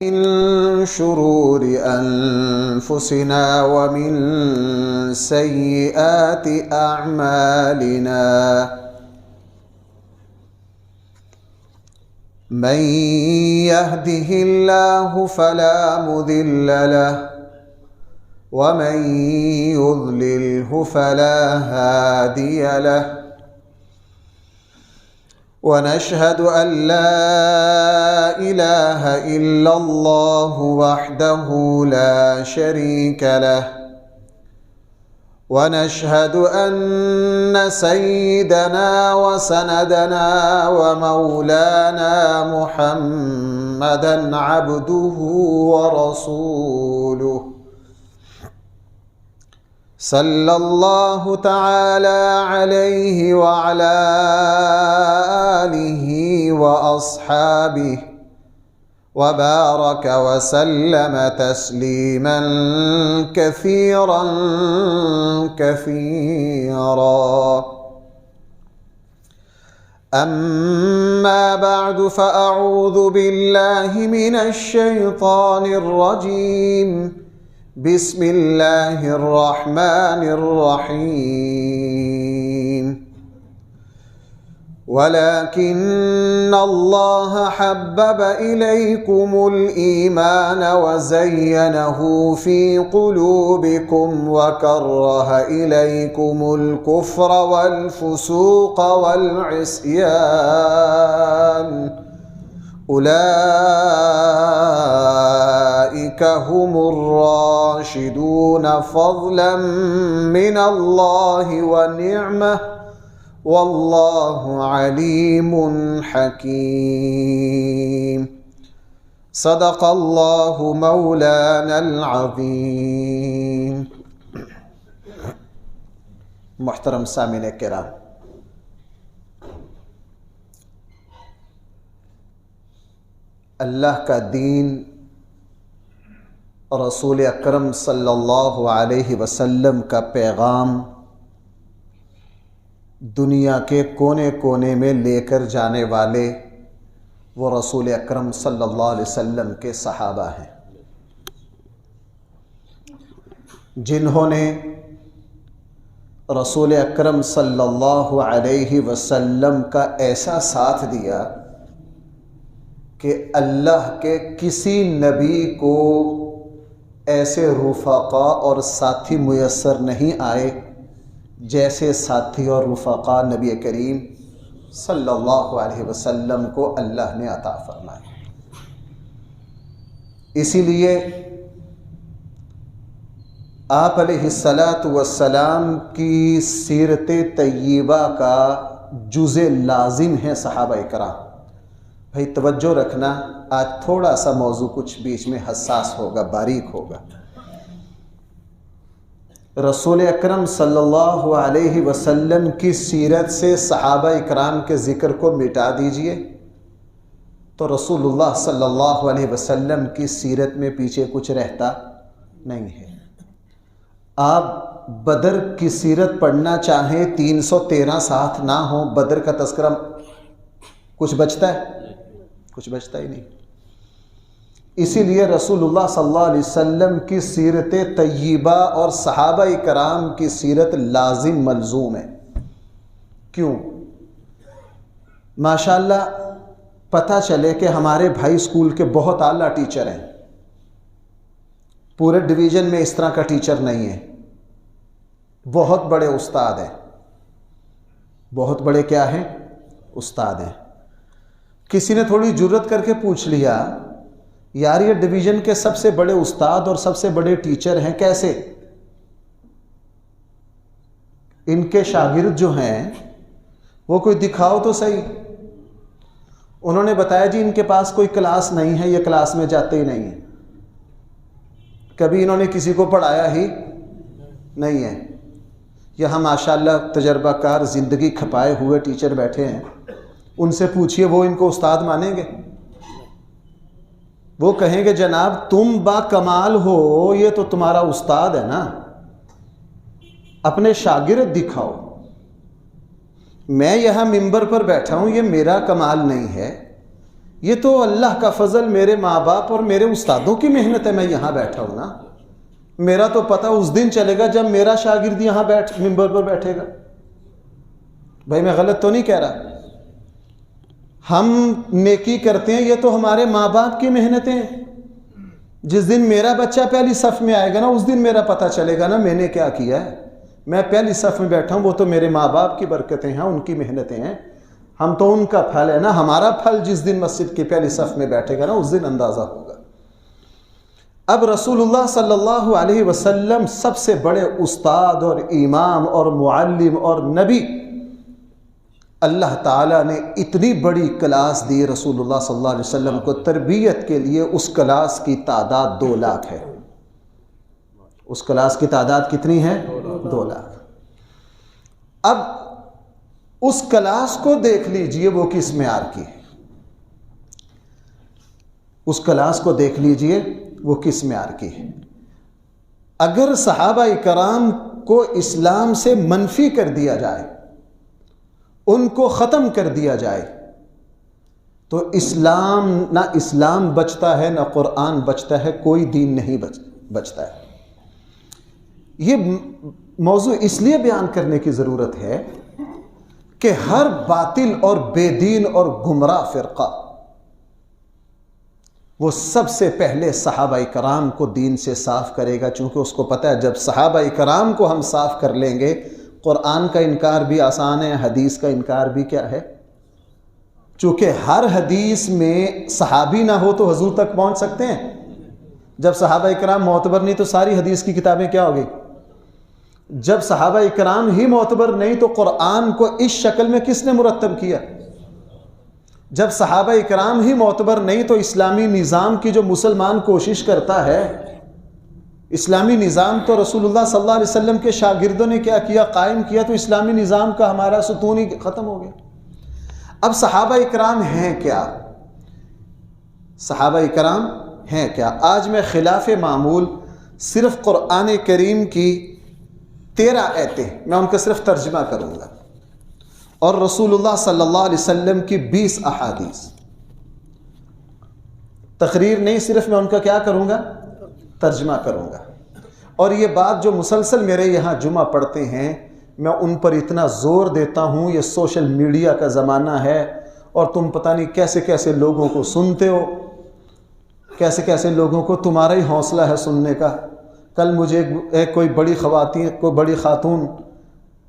من شرور أنفسنا ومن سيئات أعمالنا من يهده الله فلا مضل له ومن يضلله فلا هادي له ونشهد أن لا إله إلا الله وحده لا شريك له ونشهد أن سيدنا وسندنا ومولانا محمدًا عبده ورسوله صلى الله تعالى عليه وعلى آله وأصحابه وبارك وسلم تسليما كثيرا كثيرا. أما بعد فأعوذ بالله من الشيطان الرجيم. بسم الله الرحمن الرحيم. ولكن الله حبب إليكم الإيمان وزينه في قلوبكم وكره إليكم الكفر والفسوق والعصيان أولئك هم الراشدون فضلا من الله ونعمة والله عليم حكيم. صدق الله مولانا العظيم. محترم سامعین کرام، اللہ کا دین رسول اکرم صلی اللہ علیہ وسلم کا پیغام دنیا کے کونے کونے میں لے کر جانے والے وہ رسول اکرم صلی اللہ علیہ وسلم کے صحابہ ہیں، جنہوں نے رسول اکرم صلی اللہ علیہ وسلم کا ایسا ساتھ دیا کہ اللہ کے کسی نبی کو ایسے رفقا اور ساتھی میسر نہیں آئے جیسے ساتھی اور رفقا نبی کریم صلی اللہ علیہ وسلم کو اللہ نے عطا فرمائے۔ اسی لیے آپ علیہ السلام کی سیرت طیبہ کا جزء لازم ہے صحابہ کرام۔ بھائی توجہ رکھنا، آج تھوڑا سا موضوع کچھ بیچ میں حساس ہوگا، باریک ہوگا۔ رسول اکرم صلی اللہ علیہ وسلم کی سیرت سے صحابہ اکرام کے ذکر کو مٹا دیجئے تو رسول اللہ صلی اللہ علیہ وسلم کی سیرت میں پیچھے کچھ رہتا نہیں ہے۔ آپ بدر کی سیرت پڑھنا چاہیں، 313 ساتھ نہ ہوں، بدر کا تذکرہ کچھ بچتا ہے؟ کچھ بچتا ہی نہیں۔ اسی لیے رسول اللہ صلی اللہ علیہ وسلم کی سیرت طیبہ اور صحابہ کرام کی سیرت لازم ملزوم ہے۔ کیوں؟ ماشاءاللہ پتہ چلے کہ ہمارے بھائی اسکول کے بہت اعلیٰ ٹیچر ہیں، پورے ڈویژن میں اس طرح کا ٹیچر نہیں ہے، بہت بڑے استاد ہیں، بہت بڑے کیا ہیں؟ استاد ہیں۔ کسی نے تھوڑی جرت کر کے پوچھ لیا، یار یہ ڈویژن کے سب سے بڑے استاد اور سب سے بڑے ٹیچر ہیں، کیسے؟ ان کے شاگرد جو ہیں وہ کوئی دکھاؤ تو صحیح۔ انہوں نے بتایا جی ان کے پاس کوئی کلاس نہیں ہے، یہ کلاس میں جاتے ہی نہیں ہیں، کبھی انہوں نے کسی کو پڑھایا ہی نہیں ہے۔ یہاں ماشاءاللہ تجربہ کار زندگی کھپائے ہوئے ٹیچر بیٹھے ہیں، ان سے پوچھئے وہ ان کو استاد مانیں گے؟ وہ کہیں گے جناب تم با کمال ہو، یہ تو تمہارا استاد ہے نا، اپنے شاگرد دکھاؤ۔ میں یہاں ممبر پر بیٹھا ہوں، یہ میرا کمال نہیں ہے، یہ تو اللہ کا فضل، میرے ماں باپ اور میرے استادوں کی محنت ہے، میں یہاں بیٹھا ہوں نا۔ میرا تو پتہ اس دن چلے گا جب میرا شاگرد یہاں منبر پر بیٹھے گا۔ بھائی میں غلط تو نہیں کہہ رہا؟ ہم نیکی کرتے ہیں، یہ تو ہمارے ماں باپ کی محنتیں ہیں۔ جس دن میرا بچہ پہلی صف میں آئے گا نا، اس دن میرا پتہ چلے گا نا میں نے کیا کیا ہے۔ میں پہلی صف میں بیٹھا ہوں، وہ تو میرے ماں باپ کی برکتیں ہیں، ان کی محنتیں ہیں، ہم تو ان کا پھل ہے نا۔ ہمارا پھل جس دن مسجد کی پہلی صف میں بیٹھے گا نا، اس دن اندازہ ہوگا۔ اب رسول اللہ صلی اللہ علیہ وسلم سب سے بڑے استاد اور امام اور معلم اور نبی، اللہ تعالیٰ نے اتنی بڑی کلاس دی رسول اللہ صلی اللہ علیہ وسلم کو تربیت کے لیے۔ اس کلاس کی تعداد 2 لاکھ ہے۔ اس کلاس کی تعداد کتنی ہے؟ 2 لاکھ۔ اب اس کلاس کو دیکھ لیجئے وہ کس معیار کی ہے۔ اس کلاس کو دیکھ لیجئے وہ کس معیار کی ہے۔ اگر صحابہ کرام کو اسلام سے منفی کر دیا جائے، ان کو ختم کر دیا جائے، تو نہ اسلام بچتا ہے، نہ قرآن بچتا ہے، کوئی دین نہیں بچتا ہے۔ یہ موضوع اس لیے بیان کرنے کی ضرورت ہے کہ ہر باطل اور بے دین اور گمراہ فرقہ وہ سب سے پہلے صحابہ کرام کو دین سے صاف کرے گا، چونکہ اس کو پتہ ہے جب صحابہ کرام کو ہم صاف کر لیں گے، قرآن کا انکار بھی آسان ہے، حدیث کا انکار بھی کیا ہے۔ چونکہ ہر حدیث میں صحابی نہ ہو تو حضور تک پہنچ سکتے ہیں؟ جب صحابہ کرام معتبر نہیں تو ساری حدیث کی کتابیں کیا ہو گئی؟ جب صحابہ کرام ہی معتبر نہیں تو قرآن کو اس شکل میں کس نے مرتب کیا؟ جب صحابہ کرام ہی معتبر نہیں تو اسلامی نظام کی جو مسلمان کوشش کرتا ہے، اسلامی نظام تو رسول اللہ صلی اللہ علیہ وسلم کے شاگردوں نے کیا کیا؟ قائم کیا، تو اسلامی نظام کا ہمارا ستون ہی ختم ہو گیا۔ اب صحابہ کرام ہیں کیا؟ صحابہ کرام ہیں کیا؟ آج میں خلاف معمول صرف قرآن کریم کی 13 آیتیں میں ان کا صرف ترجمہ کروں گا، اور رسول اللہ صلی اللہ علیہ وسلم کی 20 احادیث۔ تقریر نہیں، صرف میں ان کا کیا کروں گا؟ ترجمہ کروں گا۔ اور یہ بات جو مسلسل میرے یہاں جمعہ پڑھتے ہیں، میں ان پر اتنا زور دیتا ہوں، یہ سوشل میڈیا کا زمانہ ہے اور تم پتہ نہیں کیسے کیسے لوگوں کو سنتے ہو، کیسے کیسے لوگوں کو تمہارا ہی حوصلہ ہے سننے کا۔ کل مجھے کوئی بڑی خاتون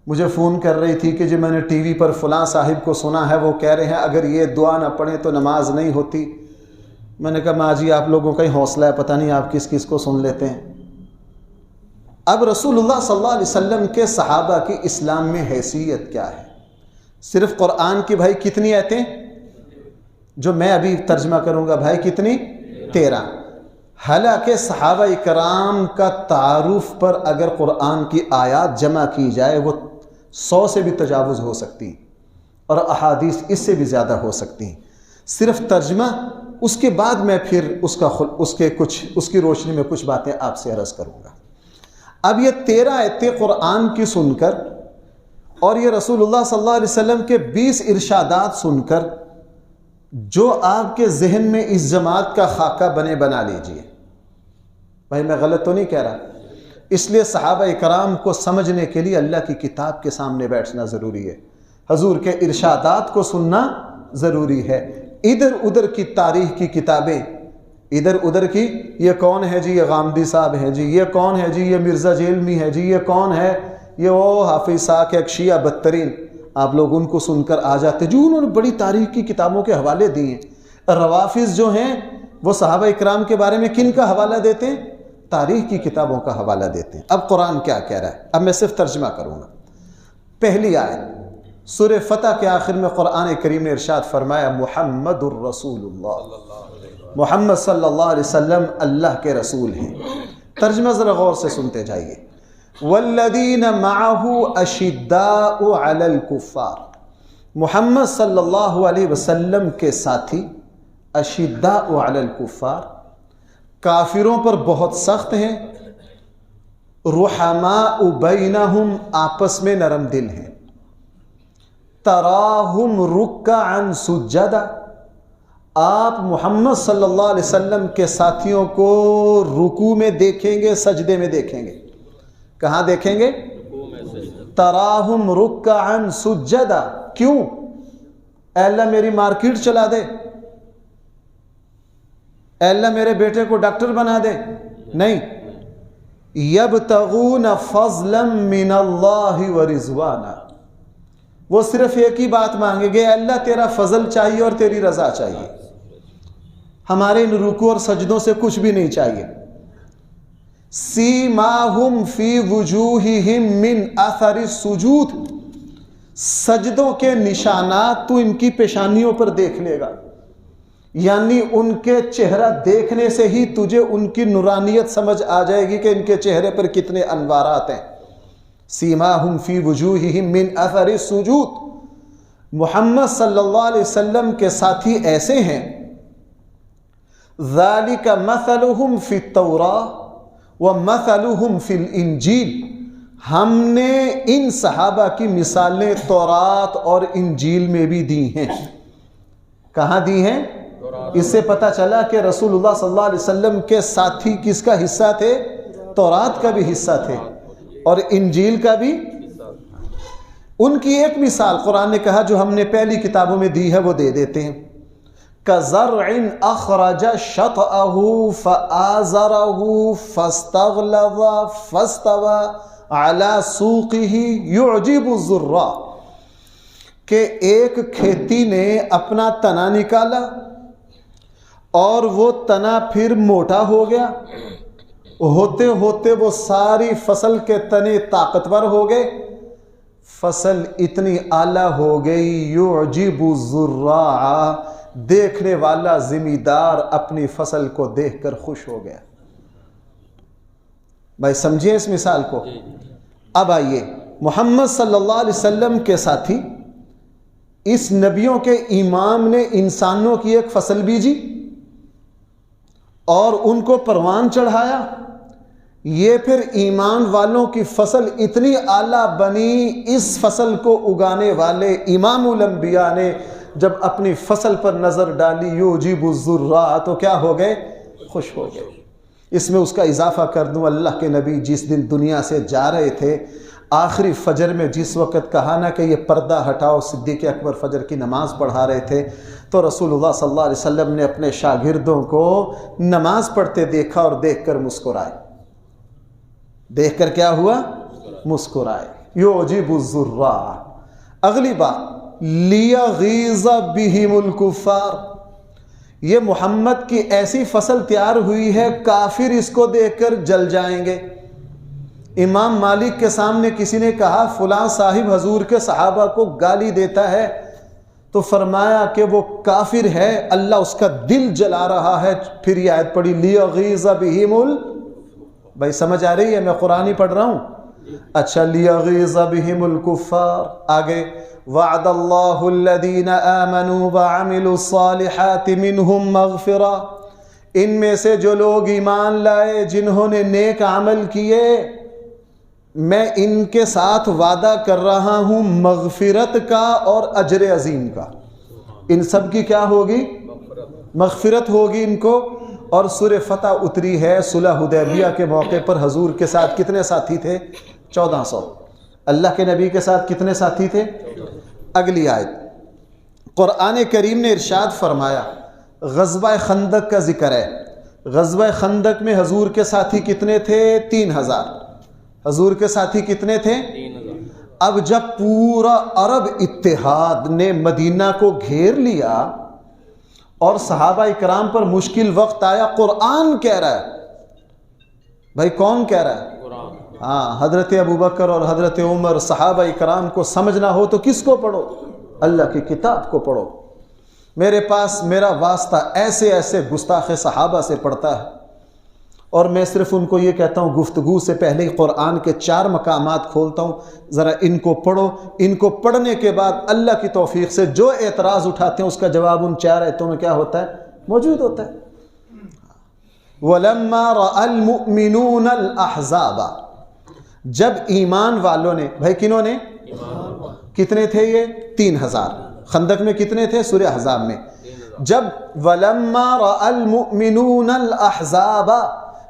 مجھے فون کر رہی تھی کہ جی میں نے ٹی وی پر فلاں صاحب کو سنا ہے، وہ کہہ رہے ہیں اگر یہ دعا نہ پڑھیں تو نماز نہیں ہوتی۔ میں نے کہا ماں جی آپ لوگوں کا ہی حوصلہ ہے، پتہ نہیں آپ کس کس کو سن لیتے ہیں۔ اب رسول اللہ صلی اللہ علیہ وسلم کے صحابہ کی اسلام میں حیثیت کیا ہے؟ صرف قرآن کی بھائی کتنی آیتیں جو میں ابھی ترجمہ کروں گا بھائی، کتنی؟ 13۔ حالانکہ صحابہ کرام کا تعارف پر اگر قرآن کی آیات جمع کی جائے وہ 100 سے بھی تجاوز ہو سکتی، اور احادیث اس سے بھی زیادہ ہو سکتی۔ صرف ترجمہ، اس کے بعد میں پھر اس کی روشنی میں کچھ باتیں آپ سے عرض کروں گا۔ اب یہ 13 آیتیں قرآن کی سن کر اور یہ رسول اللہ صلی اللہ علیہ وسلم کے 20 ارشادات سن کر جو آپ کے ذہن میں اس جماعت کا خاکہ بنا لیجئے۔ بھائی میں غلط تو نہیں کہہ رہا؟ اس لیے صحابہ کرام کو سمجھنے کے لیے اللہ کی کتاب کے سامنے بیٹھنا ضروری ہے، حضور کے ارشادات کو سننا ضروری ہے۔ ادھر ادھر کی تاریخ کی کتابیں، ادھر ادھر کی یہ کون ہے جی، یہ غامدی صاحب ہیں جی، یہ کون ہے جی، یہ مرزا جیلمی ہے جی، یہ کون ہے، یہ وہ حافظ صاحب ایک شیعہ بدترین، آپ لوگ ان کو سن کر آ جاتے جو انہوں نے بڑی تاریخ کی کتابوں کے حوالے دیے ہیں۔ روافظ جو ہیں وہ صحابہ اکرام کے بارے میں کن کا حوالہ دیتے ہیں؟ تاریخ کی کتابوں کا حوالہ دیتے ہیں۔ اب قرآن کیا کہہ رہا ہے؟ اب میں صرف ترجمہ کروں گا۔ پہلی آیت سورہ فتح کے آخر میں قرآن کریم نے ارشاد فرمایا محمد الرسول اللہ، محمد صلی اللہ علیہ وسلم اللہ کے رسول ہیں۔ ترجمہ ذرا غور سے سنتے جائیے۔ والذین معہ اشداء علی الکفار، محمد صلی اللہ علیہ وسلم کے ساتھی اشداء علی الکفار، کافروں پر بہت سخت ہیں، رحماء بینہم، آپس میں نرم دل ہیں، تراہم رکعا سجدا، آپ محمد صلی اللہ علیہ وسلم کے ساتھیوں کو رکوع میں دیکھیں گے، سجدے میں دیکھیں گے. کہاں دیکھیں گے؟ تراہم رکعا سجدا. کیوں؟ اے اللہ میری مارکیٹ چلا دے، اے اللہ میرے بیٹے کو ڈاکٹر بنا دے. نہیں، یبتغون فضلا من اللہ ورضوانا. وہ صرف ایک ہی بات مانگیں گے، اے اللہ تیرا فضل چاہیے اور تیری رضا چاہیے، ہمارے ان رکوع اور سجدوں سے کچھ بھی نہیں چاہیے. سیماہم فی وجوہہم من اثر السجود. سجدوں کے نشانات تو ان کی پیشانیوں پر دیکھ لے گا، یعنی ان کے چہرہ دیکھنے سے ہی تجھے ان کی نورانیت سمجھ آ جائے گی کہ ان کے چہرے پر کتنے انوارات ہیں. سیماہم فی وجوہہم من اثر السجود. محمد صلی اللہ علیہ وسلم کے ساتھی ایسے ہیں، ذالک مثلہم فی التوراۃ ومثلہم فی الانجیل. ہم نے ان صحابہ کی مثالیں تورات اور انجیل میں بھی دی ہیں. کہاں دی ہیں؟ اس سے پتہ چلا کہ رسول اللہ صلی اللہ علیہ وسلم کے ساتھی کس کا حصہ تھے؟ تورات کا بھی حصہ تھے اور انجیل کا بھی. ان کی ایک مثال قرآن نے کہا جو ہم نے پہلی کتابوں میں دی ہے وہ دے دیتے ہیں. كَزَرْعٍ أَخْرَجَ شَطْأَهُ فَآزَرَهُ فَاسْتَغْلَظَ فَاسْتَوَى عَلَى سُوقِهِ يُعْجِبُ الزُّرَّاعَ. کہ ایک کھیتی نے اپنا تنا نکالا اور وہ تنا پھر موٹا ہو گیا، ہوتے ہوتے وہ ساری فصل کے تنے طاقتور ہو گئے، فصل اتنی اعلیٰ ہو گئی یعجب الزراع، دیکھنے والا زمیندار اپنی فصل کو دیکھ کر خوش ہو گیا. بھائی سمجھیں اس مثال کو. اب آئیے محمد صلی اللہ علیہ وسلم کے ساتھی اس نبیوں کے امام نے انسانوں کی ایک فصل بیجی اور ان کو پروان چڑھایا. یہ پھر ایمان والوں کی فصل اتنی اعلیٰ بنی، اس فصل کو اگانے والے امام الانبیاء نے جب اپنی فصل پر نظر ڈالی یوجب الزراع تو کیا ہو گئے؟ خوش ہو گئے. اس میں اس کا اضافہ کر دوں، اللہ کے نبی جس دن دنیا سے جا رہے تھے، آخری فجر میں جس وقت کہا نا کہ یہ پردہ ہٹاؤ، صدیق اکبر فجر کی نماز پڑھا رہے تھے، تو رسول اللہ صلی اللہ علیہ وسلم نے اپنے شاگردوں کو نماز پڑھتے دیکھا اور دیکھ کر مسکرائے. دیکھ کر کیا ہوا؟ مسکرائے. یعجب الزراع. اگلی بات لیغیظ بہم الکفار. یہ محمد کی ایسی فصل تیار ہوئی ہے، کافر اس کو دیکھ کر جل جائیں گے. امام مالک کے سامنے کسی نے کہا فلاں صاحب حضور کے صحابہ کو گالی دیتا ہے، تو فرمایا کہ وہ کافر ہے، اللہ اس کا دل جلا رہا ہے. پھر یہ آیت پڑھی لیغیظ بہم بھائی سمجھ آ رہی ہے؟ میں قرآن ہی پڑھ رہا ہوں. اچھا، لیغیظ بہم الکفار. آگے وعد اللہ الذین آمنوا وعملوا الصالحات منہم مغفرہ. ان میں سے جو لوگ ایمان لائے، جنہوں نے نیک عمل کیے، میں ان کے ساتھ وعدہ کر رہا ہوں مغفرت کا اور اجر عظیم کا. ان سب کی کیا ہوگی؟ مغفرت ہوگی ان کو. اور سورہ فتح اتری ہے صلح حدیبیہ کے موقع پر. حضور کے ساتھ کتنے ساتھی تھے؟ 1400. اللہ کے نبی کے ساتھ کتنے ساتھی تھے؟ اگلی آیت قرآن کریم نے ارشاد فرمایا، غزوہ خندق کا ذکر ہے. غزوہ خندق میں حضور کے ساتھی کتنے تھے؟ 3000. حضور کے ساتھی کتنے تھے؟ 3000. اب جب پورا عرب اتحاد نے مدینہ کو گھیر لیا اور صحابہ اکرام پر مشکل وقت آیا، قرآن کہہ رہا ہے. بھائی کون کہہ رہا ہے؟ قرآن. ہاں، حضرت ابوبکر اور حضرت عمر صحابہ اکرام کو سمجھنا ہو تو کس کو پڑھو؟ اللہ کی کتاب کو پڑھو. میرے پاس میرا واسطہ ایسے ایسے گستاخ صحابہ سے پڑھتا ہے، اور میں صرف ان کو یہ کہتا ہوں گفتگو سے پہلے ہی قرآن کے 4 مقامات کھولتا ہوں، ذرا ان کو پڑھو. ان کو پڑھنے کے بعد اللہ کی توفیق سے جو اعتراض اٹھاتے ہیں اس کا جواب ان 4 آیتوں میں کیا ہوتا ہے؟ موجود ہوتا ہے. وَلَمَّا رَأَى الْمُؤْمِنُونَ الْأَحْزَابَ. جب ایمان والوں نے، بھائی کنہوں نے؟ کتنے تھے یہ؟ 3000. خندق میں کتنے تھے؟ سورہ احزاب میں جب وَلَمَّا رَأَى الْمُؤْمِنُونَ الْأَحْزَابَ،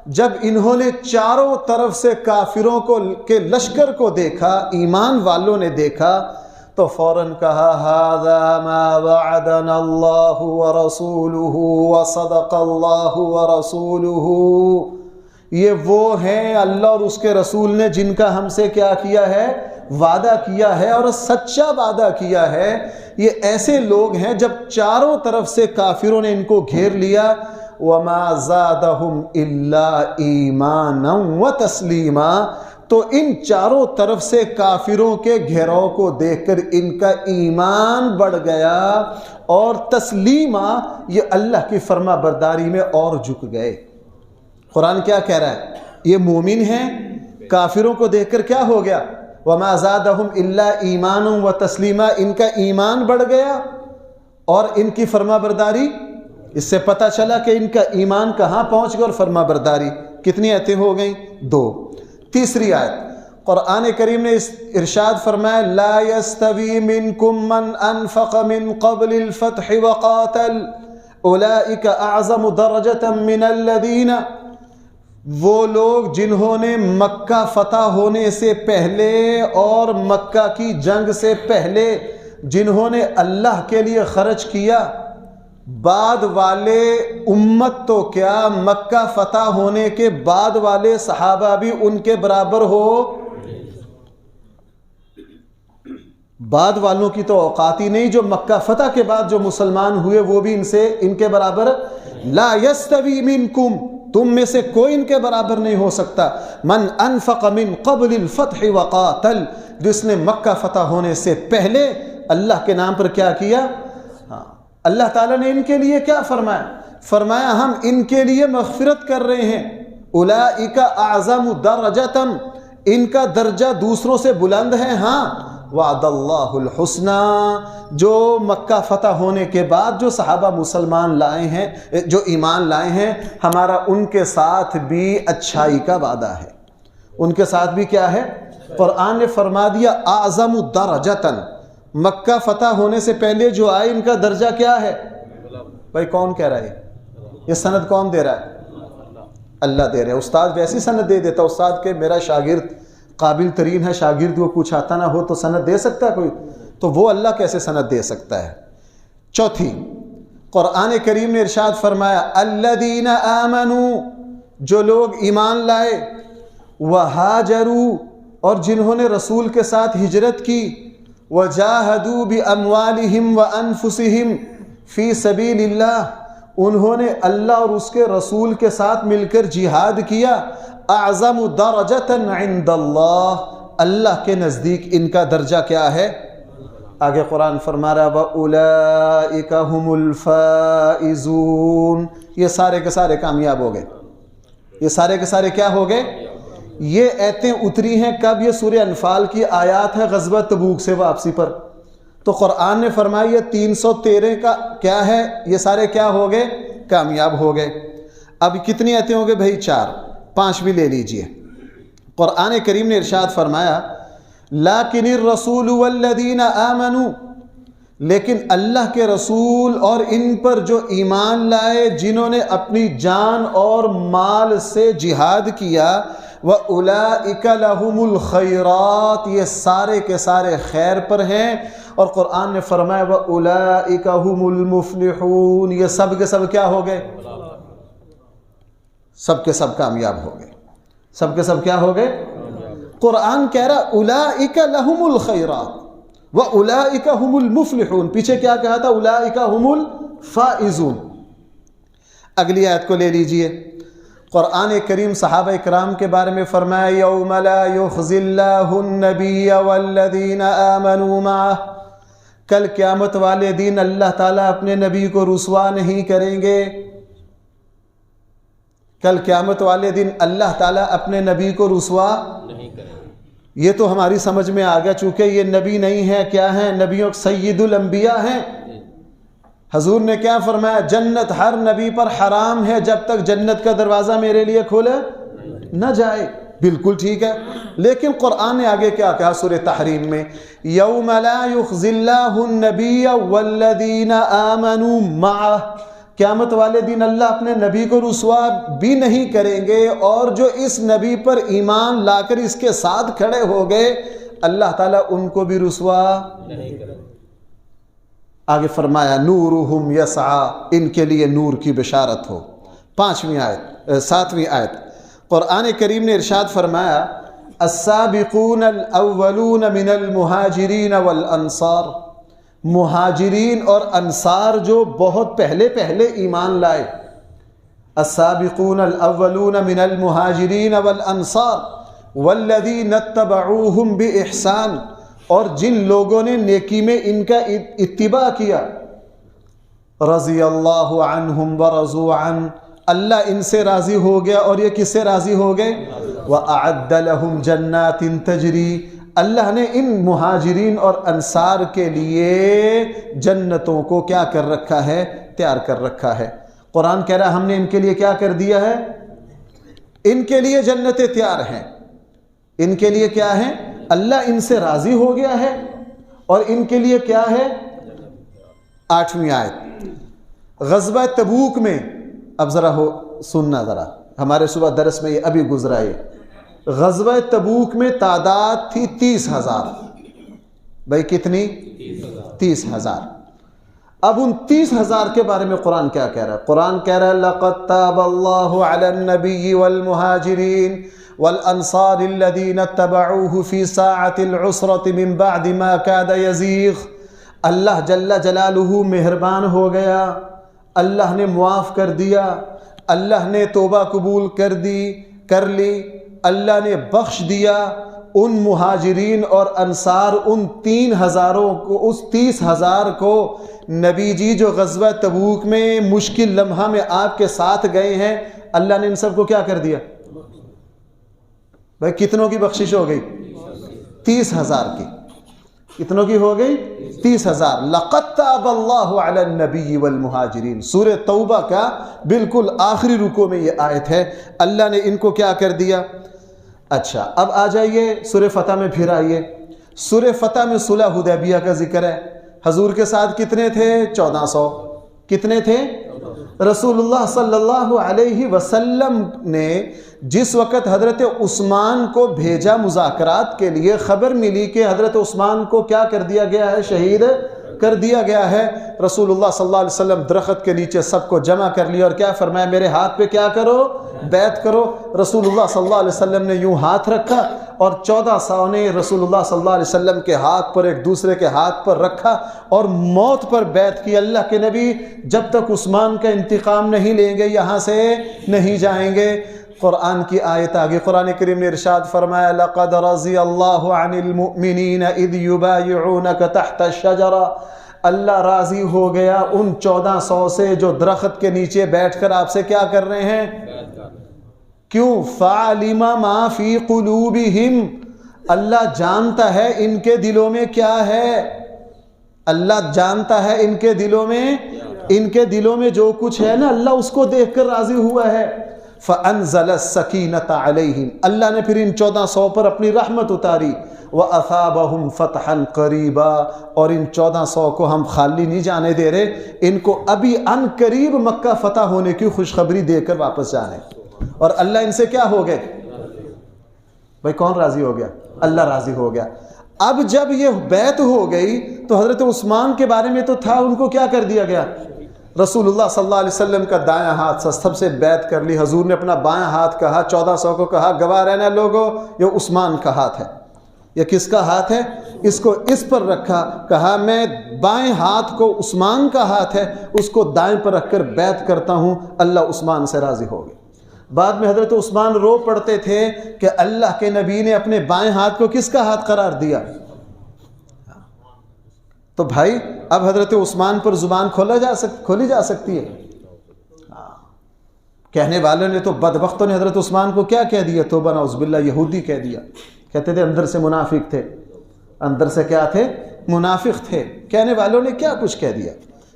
جب انہوں نے چاروں طرف سے کافروں کے لشکر کو دیکھا، ایمان والوں نے دیکھا، تو فوراً کہا هَذَا مَا وَعَدَنَا اللَّهُ وَرَسُولُهُ وَصَدَقَ اللَّهُ وَرَسُولُهُ، یہ وہ ہیں اللہ اور اس کے رسول نے جن کا ہم سے کیا کیا ہے، وعدہ کیا ہے، اور سچا وعدہ کیا ہے۔ یہ ایسے لوگ ہیں جب چاروں طرف سے کافروں نے ان کو گھیر لیا، وَمَا زَادَهُمْ إِلَّا إِيمَانًا وَتَسْلِيمًا، تو ان چاروں طرف سے کافروں کے گھیراؤ کو دیکھ کر ان کا ایمان بڑھ گیا، اور تسلیمہ یہ اللہ کی فرما برداری میں اور جھک گئے۔ قرآن کیا کہہ رہا ہے؟ یہ مومن ہیں، کافروں کو دیکھ کر کیا ہو گیا؟ وَمَا زَادَهُمْ إِلَّا إِيمَانٌ وَتَسْلِيمًا، ان کا ایمان بڑھ گیا اور ان کی فرما برداری۔ اس سے پتہ چلا کہ ان کا ایمان کہاں پہنچ گیا اور فرما برداری۔ کتنی آیتیں ہو گئیں؟ 2۔ تیسری آیت قرآن کریم نے ارشاد فرمایا لا يستوي منكم من انفق من قبل الفتح وقاتل اولئك اعظم درجة من الذين، وہ لوگ جنہوں نے مکہ فتح ہونے سے پہلے اور مکہ کی جنگ سے پہلے جنہوں نے اللہ کے لیے خرچ کیا، بعد والے امت تو کیا مکہ فتح ہونے کے بعد والے صحابہ بھی ان کے برابر ہو؟ بعد والوں کی تو اوقات ہی نہیں، جو مکہ فتح کے بعد جو مسلمان ہوئے وہ بھی ان کے برابر۔ لا یستوی منکم، تم میں سے کوئی ان کے برابر نہیں ہو سکتا، من انفق من قبل الفتح وقاتل، جس نے مکہ فتح ہونے سے پہلے اللہ کے نام پر کیا کیا۔ اللہ تعالیٰ نے ان کے لیے کیا فرمایا؟ فرمایا ہم ان کے لیے مغفرت کر رہے ہیں، اولئک اعظم درجۃ، ان کا درجہ دوسروں سے بلند ہے۔ ہاں، وعد اللہ الحسنى، جو مکہ فتح ہونے کے بعد جو صحابہ مسلمان لائے ہیں، جو ایمان لائے ہیں، ہمارا ان کے ساتھ بھی اچھائی کا وعدہ ہے۔ ان کے ساتھ بھی کیا ہے؟ قرآن نے فرما دیا اعظم درجۃ، مکہ فتح ہونے سے پہلے جو آئے ان کا درجہ کیا ہے؟ بھائی کون کہہ رہا ہے؟ یہ سند کون دے رہا ہے؟ اللہ دے رہے ہیں۔ استاد ویسی سند دے دیتا، استاد کے میرا شاگرد قابل ترین ہے، شاگرد کو کچھ آتا نہ ہو تو سند دے سکتا ہے کوئی؟ تو وہ اللہ کیسے سند دے سکتا ہے؟ چوتھی، قرآن کریم نے ارشاد فرمایا الذین آمنوا، جو لوگ ایمان لائے، وہاجروا، اور جنہوں نے رسول کے ساتھ ہجرت کی، وجاہدوا باموالہم وانفسہم فی سبیل اللہ، انہوں نے اللہ اور اس کے رسول کے ساتھ مل کر جہاد کیا، اعظم درجۃ عند اللہ، اللہ کے نزدیک ان کا درجہ کیا ہے؟ آگے قرآن فرما رہا وَأُولَئِكَ هُمُ الْفَائِزُونَ، یہ سارے کے سارے کامیاب ہو گئے۔ یہ سارے کے سارے کیا ہو گئے؟ یہ آیتیں اتری ہیں کب؟ یہ سورہ انفال کی آیات ہے غزوہ تبوک سے واپسی پر۔ تو قرآن نے فرمایا یہ 313 کا کیا ہے؟ یہ سارے کیا ہو گئے؟ کامیاب ہو گئے۔ اب کتنی آیتیں ہو گئے بھائی؟ 4، 5 بھی لے لیجئے۔ قرآن کریم نے ارشاد فرمایا لیکن الرسول والذین آمنوا، لیکن اللہ کے رسول اور ان پر جو ایمان لائے، جنہوں نے اپنی جان اور مال سے جہاد کیا، وَأُولَئِكَ لَهُمُ الْخَيْرَاتِ، یہ سارے کے سارے خیر پر ہیں۔ اور قرآن نے فرمایا وَأُولَئِكَ هُمُ الْمُفْلِحُونَ، یہ سب کے سب کیا ہو گئے؟ سب کے سب کامیاب ہو گئے۔ سب کے سب کیا ہو گئے؟ قرآن کہہ رہا اولئک لہم الخیرات واولئک هم المفلحون، پیچھے کیا کہا تھا؟ اولئک هم الفائزون۔ اگلی آیت کو لے لیجئے۔ قرآن کریم صحابہ اکرام کے بارے میں فرمایا یوم لا یخزی اللہ النبی والذین آمنوا معہ، کل قیامت والے دن اللہ تعالیٰ اپنے نبی کو رسوا نہیں کریں گے۔ کل قیامت والے دن اللہ تعالیٰ اپنے نبی کو رسوا نہیں کریں گے۔ یہ تو ہماری سمجھ میں آ گیا، چونکہ یہ نبی نہیں ہے، کیا ہیں؟ نبیوں سید الانبیاء ہیں۔ حضور نے کیا فرمایا؟ جنت ہر نبی پر حرام ہے جب تک جنت کا دروازہ میرے لیے کھولے نہ جائے۔ بالکل ٹھیک ہے، لیکن قرآن نے آگے کیا کہا سورہ تحریم میں، یوم لا یخزی اللہ النبی والذین آمنوا معہ، قیامت والے دن اللہ اپنے نبی کو رسوا بھی نہیں کریں گے، اور جو اس نبی پر ایمان لا کر اس کے ساتھ کھڑے ہو گئے اللہ تعالیٰ ان کو بھی رسوا نہیں کریں گے۔ آگے فرمایا نورہم یسعی، ان کے لیے نور کی بشارت ہو۔ 7ویں آیت قرآن کریم نے ارشاد فرمایا السابقون الاولون من المہاجرین والانصار، مہاجرین اور انصار جو بہت پہلے ایمان لائے، السابقون الاولون من المہاجرین والانصار والذین اتبعوہم باحسان، اور جن لوگوں نے نیکی میں ان کا اتباع کیا، رضی اللہ عنہم ورضوا عنہ، اللہ ان سے راضی ہو گیا اور یہ کس سے راضی ہو گئے، وَأَعَدَّ لَهُمْ جَنَّاتٍ تَجْرِي، اللہ نے ان مہاجرین اور انصار کے لیے جنتوں کو کیا کر رکھا ہے، تیار کر رکھا ہے۔ قرآن کہہ رہا ہم نے ان کے لیے کیا کر دیا ہے، ان کے لیے جنتیں تیار ہیں، ان کے لیے کیا ہے، اللہ ان سے راضی ہو گیا ہے اور ان کے لیے کیا ہے۔ 8ویں آیت غزوہ تبوک میں، اب ذرا سننا، ذرا ہمارے صبح درس میں یہ ابھی گزرا ہے، غزوہ تبوک میں تعداد تھی 30,000، بھائی کتنی، 30,000۔ اب ان 30,000 کے بارے میں قرآن کیا کہہ رہا ہے، قرآن کہہ رہا ہے لَقَدْ تَابَ اللَّهُ عَلَى النَّبِيِّ وَالْمُهَاجِرِينَ والانصار الذين اتبعوه في ساعة العسرة من بعد ما كاد يزيغ، اللہ جل جلالہ مہربان ہو گیا، اللہ نے معاف کر دیا، اللہ نے توبہ قبول کر لی، اللہ نے بخش دیا ان مہاجرین اور انصار، ان 3,000 کو، اس 30,000 کو نبی جی جو غزوہ تبوک میں مشکل لمحہ میں آپ کے ساتھ گئے ہیں، اللہ نے ان سب کو کیا کر دیا، بھائی کتنوں کی بخشش ہو گئی، 30,000 کی، کتنوں کی ہو گئی، 30,000۔ لَقَدْ تَابَ اللَّهُ عَلَى النَّبِيِّ وَالْمُهَاجِرِينَ، سورہ توبہ کا بالکل آخری رکوع میں یہ آیت ہے، اللہ نے ان کو کیا کر دیا۔ اچھا اب آ جائیے سورہ فتح میں، پھر آئیے سورہ فتح میں صلح حدیبیہ کا ذکر ہے، حضور کے ساتھ کتنے تھے، 1400، کتنے تھے، رسول اللہ صلی اللہ علیہ وسلم نے جس وقت حضرت عثمان کو بھیجا مذاکرات کے لیے، خبر ملی کہ حضرت عثمان کو کیا کر دیا گیا ہے، شہید کر دیا گیا ہے، رسول اللہ صلی اللہ علیہ وسلم درخت کے نیچے سب کو جمع کر لیا اور کیا فرمایا، میرے ہاتھ پہ کیا کرو، بیعت کرو۔ رسول اللہ صلی اللہ علیہ وسلم نے یوں ہاتھ رکھا اور 1400 نے رسول اللہ صلی اللہ علیہ وسلم کے ہاتھ پر ایک دوسرے کے ہاتھ پر رکھا اور موت پر بیعت کی، اللہ کے نبی جب تک عثمان کا انتقام نہیں لیں گے یہاں سے نہیں جائیں گے۔ قرآن کی آیت آگے، قرآن کریم نے ارشاد فرمایا لَقَدْ رَضِيَ اللَّهُ عَنِ الْمُؤْمِنِينَ إِذْ يُبَايِعُونَكَ تَحْتَ الشَّجَرَةِ، اللہ راضی ہو گیا ان 1400 سے جو درخت کے نیچے بیٹھ کر آپ سے کیا کر رہے ہیں، کیوں، فَعَلِمَ مَا فِي قُلُوبِهِمْ، اللہ جانتا ہے ان کے دلوں میں کیا ہے، اللہ جانتا ہے ان کے دلوں میں جو کچھ ہے نا، اللہ اس کو دیکھ کر راضی ہوا ہے۔ فَأَنزَلَ السَّكِينَةَ عَلَيْهِمْ، اللہ نے پھر ان 1400 پر اپنی رحمت اتاری، وَأَثَابَهُمْ فَتْحًا قَرِيبًا، اور ان 1400 کو ہم خالی نہیں جانے دے رہے، ان کو ابھی ان قریب مکہ فتح ہونے کی خوشخبری دے کر واپس جانے، اور اللہ ان سے کیا ہو گئے، بھائی کون راضی ہو گیا، اللہ راضی ہو گیا۔ اب جب یہ بیعت ہو گئی تو حضرت عثمان کے بارے میں تو تھا، ان کو کیا کر دیا گیا، رسول اللہ صلی اللہ علیہ وسلم کا دایاں ہاتھ سب سے بیعت کر لی، حضور نے اپنا بایاں ہاتھ کہا، 1400 کو کہا گواہ رہنا لوگو یہ عثمان کا ہاتھ ہے، یہ کس کا ہاتھ ہے، اس کو اس پر رکھا، کہا میں بائیں ہاتھ کو عثمان کا ہاتھ ہے اس کو دائیں پر رکھ کر بیعت کرتا ہوں، اللہ عثمان سے راضی ہو گئے۔ بعد میں حضرت عثمان رو پڑتے تھے کہ اللہ کے نبی نے اپنے بائیں ہاتھ کو کس کا ہاتھ قرار دیا، تو بھائی اب حضرت عثمان پر زبان کھولی جا سکتی ہے، کہنے والوں نے تو بدبختوں نے حضرت عثمان کو کیا کہہ دیا، توبہ نعوذ باللہ، یہودی کہہ دیا، کہتے تھے اندر سے منافق تھے، اندر سے کیا تھے، منافق تھے، کہنے والوں نے کیا کچھ کہہ دیا۔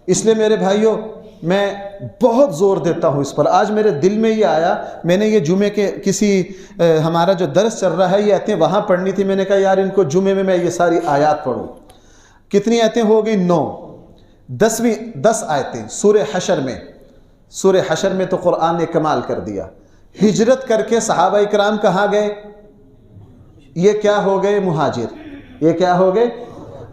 اس لیے میرے بھائیوں میں بہت زور دیتا ہوں اس پر. آج میرے دل میں یہ آیا, میں نے یہ جمعے کے کسی ہمارا جو درس چل رہا ہے یہ آیتیں وہاں پڑھنی تھی. میں نے کہا یار ان کو جمعے میں یہ ساری آیات پڑھوں. کتنی آیتیں ہو گئی؟ 9. 10 آیتیں سورہ حشر میں. سورہ حشر میں تو قرآن نے کمال کر دیا. ہجرت کر کے صحابہ اکرام کہاں گئے؟ یہ کیا ہو گئے؟ مہاجر. یہ کیا ہو گئے؟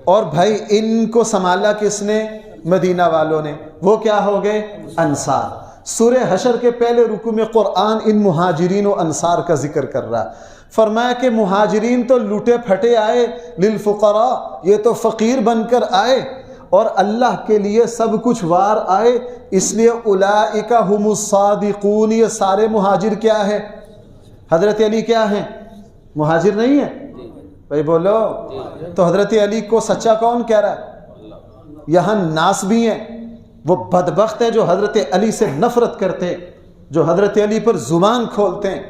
اور بھائی ان کو سنبھالا کس نے؟ مدینہ والوں نے. وہ کیا ہو گئے؟ انصار. سورہ حشر کے پہلے رکوع میں قرآن ان مہاجرین و انصار کا ذکر کر رہا. فرمایا کہ مہاجرین تو لوٹے پھٹے آئے, للفقراء, یہ تو فقیر بن کر آئے, اور اللہ کے لیے سب کچھ وار آئے. اس لیے اولئک هم الصادقون, یہ سارے مہاجر کیا ہے؟ حضرت علی کیا ہیں؟ مہاجر نہیں ہے؟ بھائی بولو. تو حضرت علی کو سچا کون کہہ رہا ہے؟ یہاں ناس بھی ہیں. وہ بدبخت ہے جو حضرت علی سے نفرت کرتے, جو حضرت علی پر زبان کھولتے ہیں,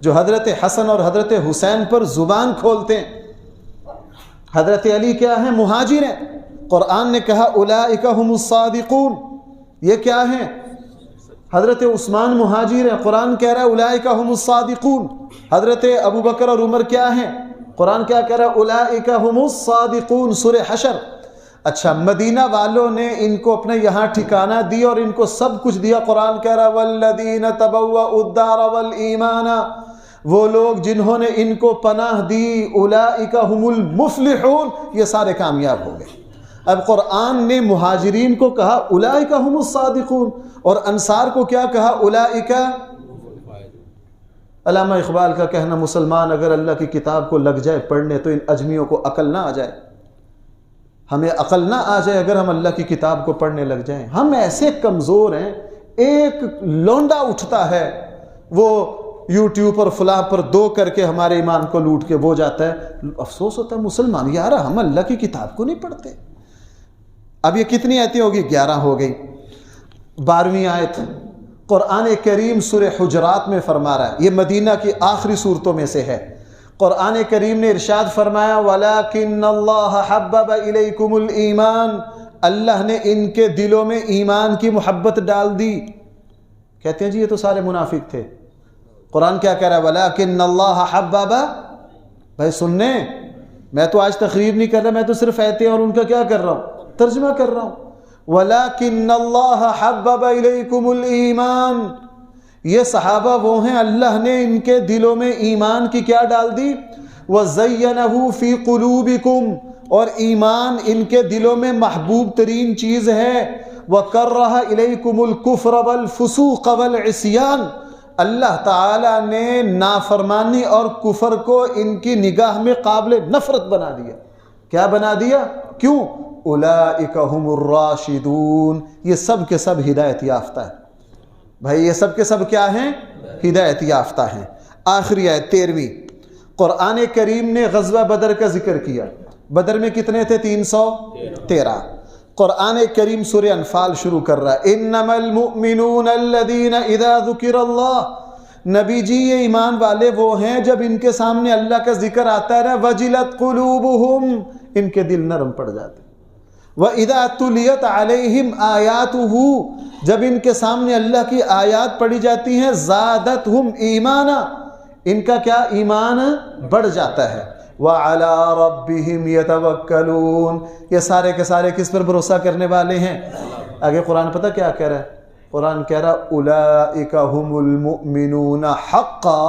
جو حضرت حسن اور حضرت حسین پر زبان کھولتے ہیں. حضرت علی کیا ہیں؟ مہاجر ہیں. قرآن نے کہا اولئک هم الصادقون, یہ کیا ہیں؟ حضرت عثمان مہاجر ہیں. قرآن کہہ رہا ہے اولئک هم الصادقون. حضرت ابو بکر اور عمر کیا ہیں؟ قرآن کیا کہہ رہا ہے؟ اولئک هم الصادقون. سورہ حشر. اچھا, مدینہ والوں نے ان کو اپنے یہاں ٹھکانہ دیا اور ان کو سب کچھ دیا. قرآن کہہ رہا ہے والذین تبوؤا الدار والایمان, وہ لوگ جنہوں نے ان کو پناہ دی, اولئک هم المفلحون, یہ سارے کامیاب ہو گئے. اب قرآن نے مہاجرین کو کہا اولئک هم الصادقون, اور انصار کو کیا کہا؟ اولئک. علامہ اقبال کا کہنا, مسلمان اگر اللہ کی کتاب کو لگ جائے پڑھنے تو ان اجمیوں کو عقل نہ آ جائے. ہمیں عقل نہ آ جائے اگر ہم اللہ کی کتاب کو پڑھنے لگ جائیں. ہم ایسے کمزور ہیں, ایک لونڈا اٹھتا ہے وہ یوٹیوب پر فلاں پر 2 کر کے ہمارے ایمان کو لوٹ کے وہ جاتا ہے. افسوس ہوتا ہے مسلمان, یار ہم اللہ کی کتاب کو نہیں پڑھتے. اب یہ کتنی آیتیں ہوگی؟ 11 ہو گئی. 12ویں آیت قرآن کریم سورہ حجرات میں فرما رہا ہے, یہ مدینہ کی آخری صورتوں میں سے ہے. قرآن کریم نے ارشاد فرمایا وَلَكِنَّ اللَّهَ حَبَّبَ إِلَيْكُمُ الْإِيمَانِ, اللہ نے ان کے دلوں میں ایمان کی محبت ڈال دی. کہتے ہیں جی یہ تو سارے منافق تھے. قرآن کیا کہہ رہا ہے؟ وَلَكِنَّ اللَّهَ حَبَّبَ. بھائی سننے, میں تو آج تقریر نہیں کر رہا, میں تو صرف آیتیں اور ان کا کیا کر رہا ہوں؟ ترجمہ کر رہا ہوں. وَلَكِنَّ اللَّهَ حَبَّبَ إِلَيْكُمُ الْإِيمَانِ, یہ صحابہ وہ ہیں اللہ نے ان کے دلوں میں ایمان کی کیا ڈال دی؟ وَزَيَّنَهُ فِي قُلُوبِكُمْ, اور ایمان ان کے دلوں میں محبوب ترین چیز ہے. وَكَرَّهَ إِلَيْكُمُ الْكُفْرَ وَالْفُسُوقَ وَالْعِصْيَانَ, اللہ تعالیٰ نے نافرمانی اور کفر کو ان کی نگاہ میں قابل نفرت بنا دیا. کیا بنا دیا؟ کیوں؟ اولئک هم الراشدون, یہ سب کے سب ہدایت یافتہ ہیں. بھائی یہ سب کے سب کیا ہیں؟ ہدایت یافتہ ہیں. آخری آیت 13ویں, قرآن کریم نے غزوہ بدر کا ذکر کیا. بدر میں کتنے تھے؟ 313. قرآن کریم سورہ انفال شروع کر رہا ہے انما المؤمنون الذین اذا ذکر اللہ, نبی جی یہ ایمان والے وہ ہیں جب ان کے سامنے اللہ کا ذکر آتا ہے وجلت قلوبہم, ان کے دل نرم پڑ جاتے. وَإِذَا تُلِيَتْ عَلَيْهِمْ آيَاتُهُ, جب ان کے سامنے اللہ کی آیات پڑھی جاتی ہیں زَادَتْهُمْ ایمانا, ان کا کیا ایمان بڑھ جاتا ہے. وَعَلَىٰ رَبِّهِمْ يَتَوَكَّلُونَ, یہ سارے کے سارے کس پر بھروسہ کرنے والے ہیں؟ آگے قرآن پتہ کیا کہہ رہا ہے؟ قرآن کہہ رہا اولئک هم المؤمنون حقا.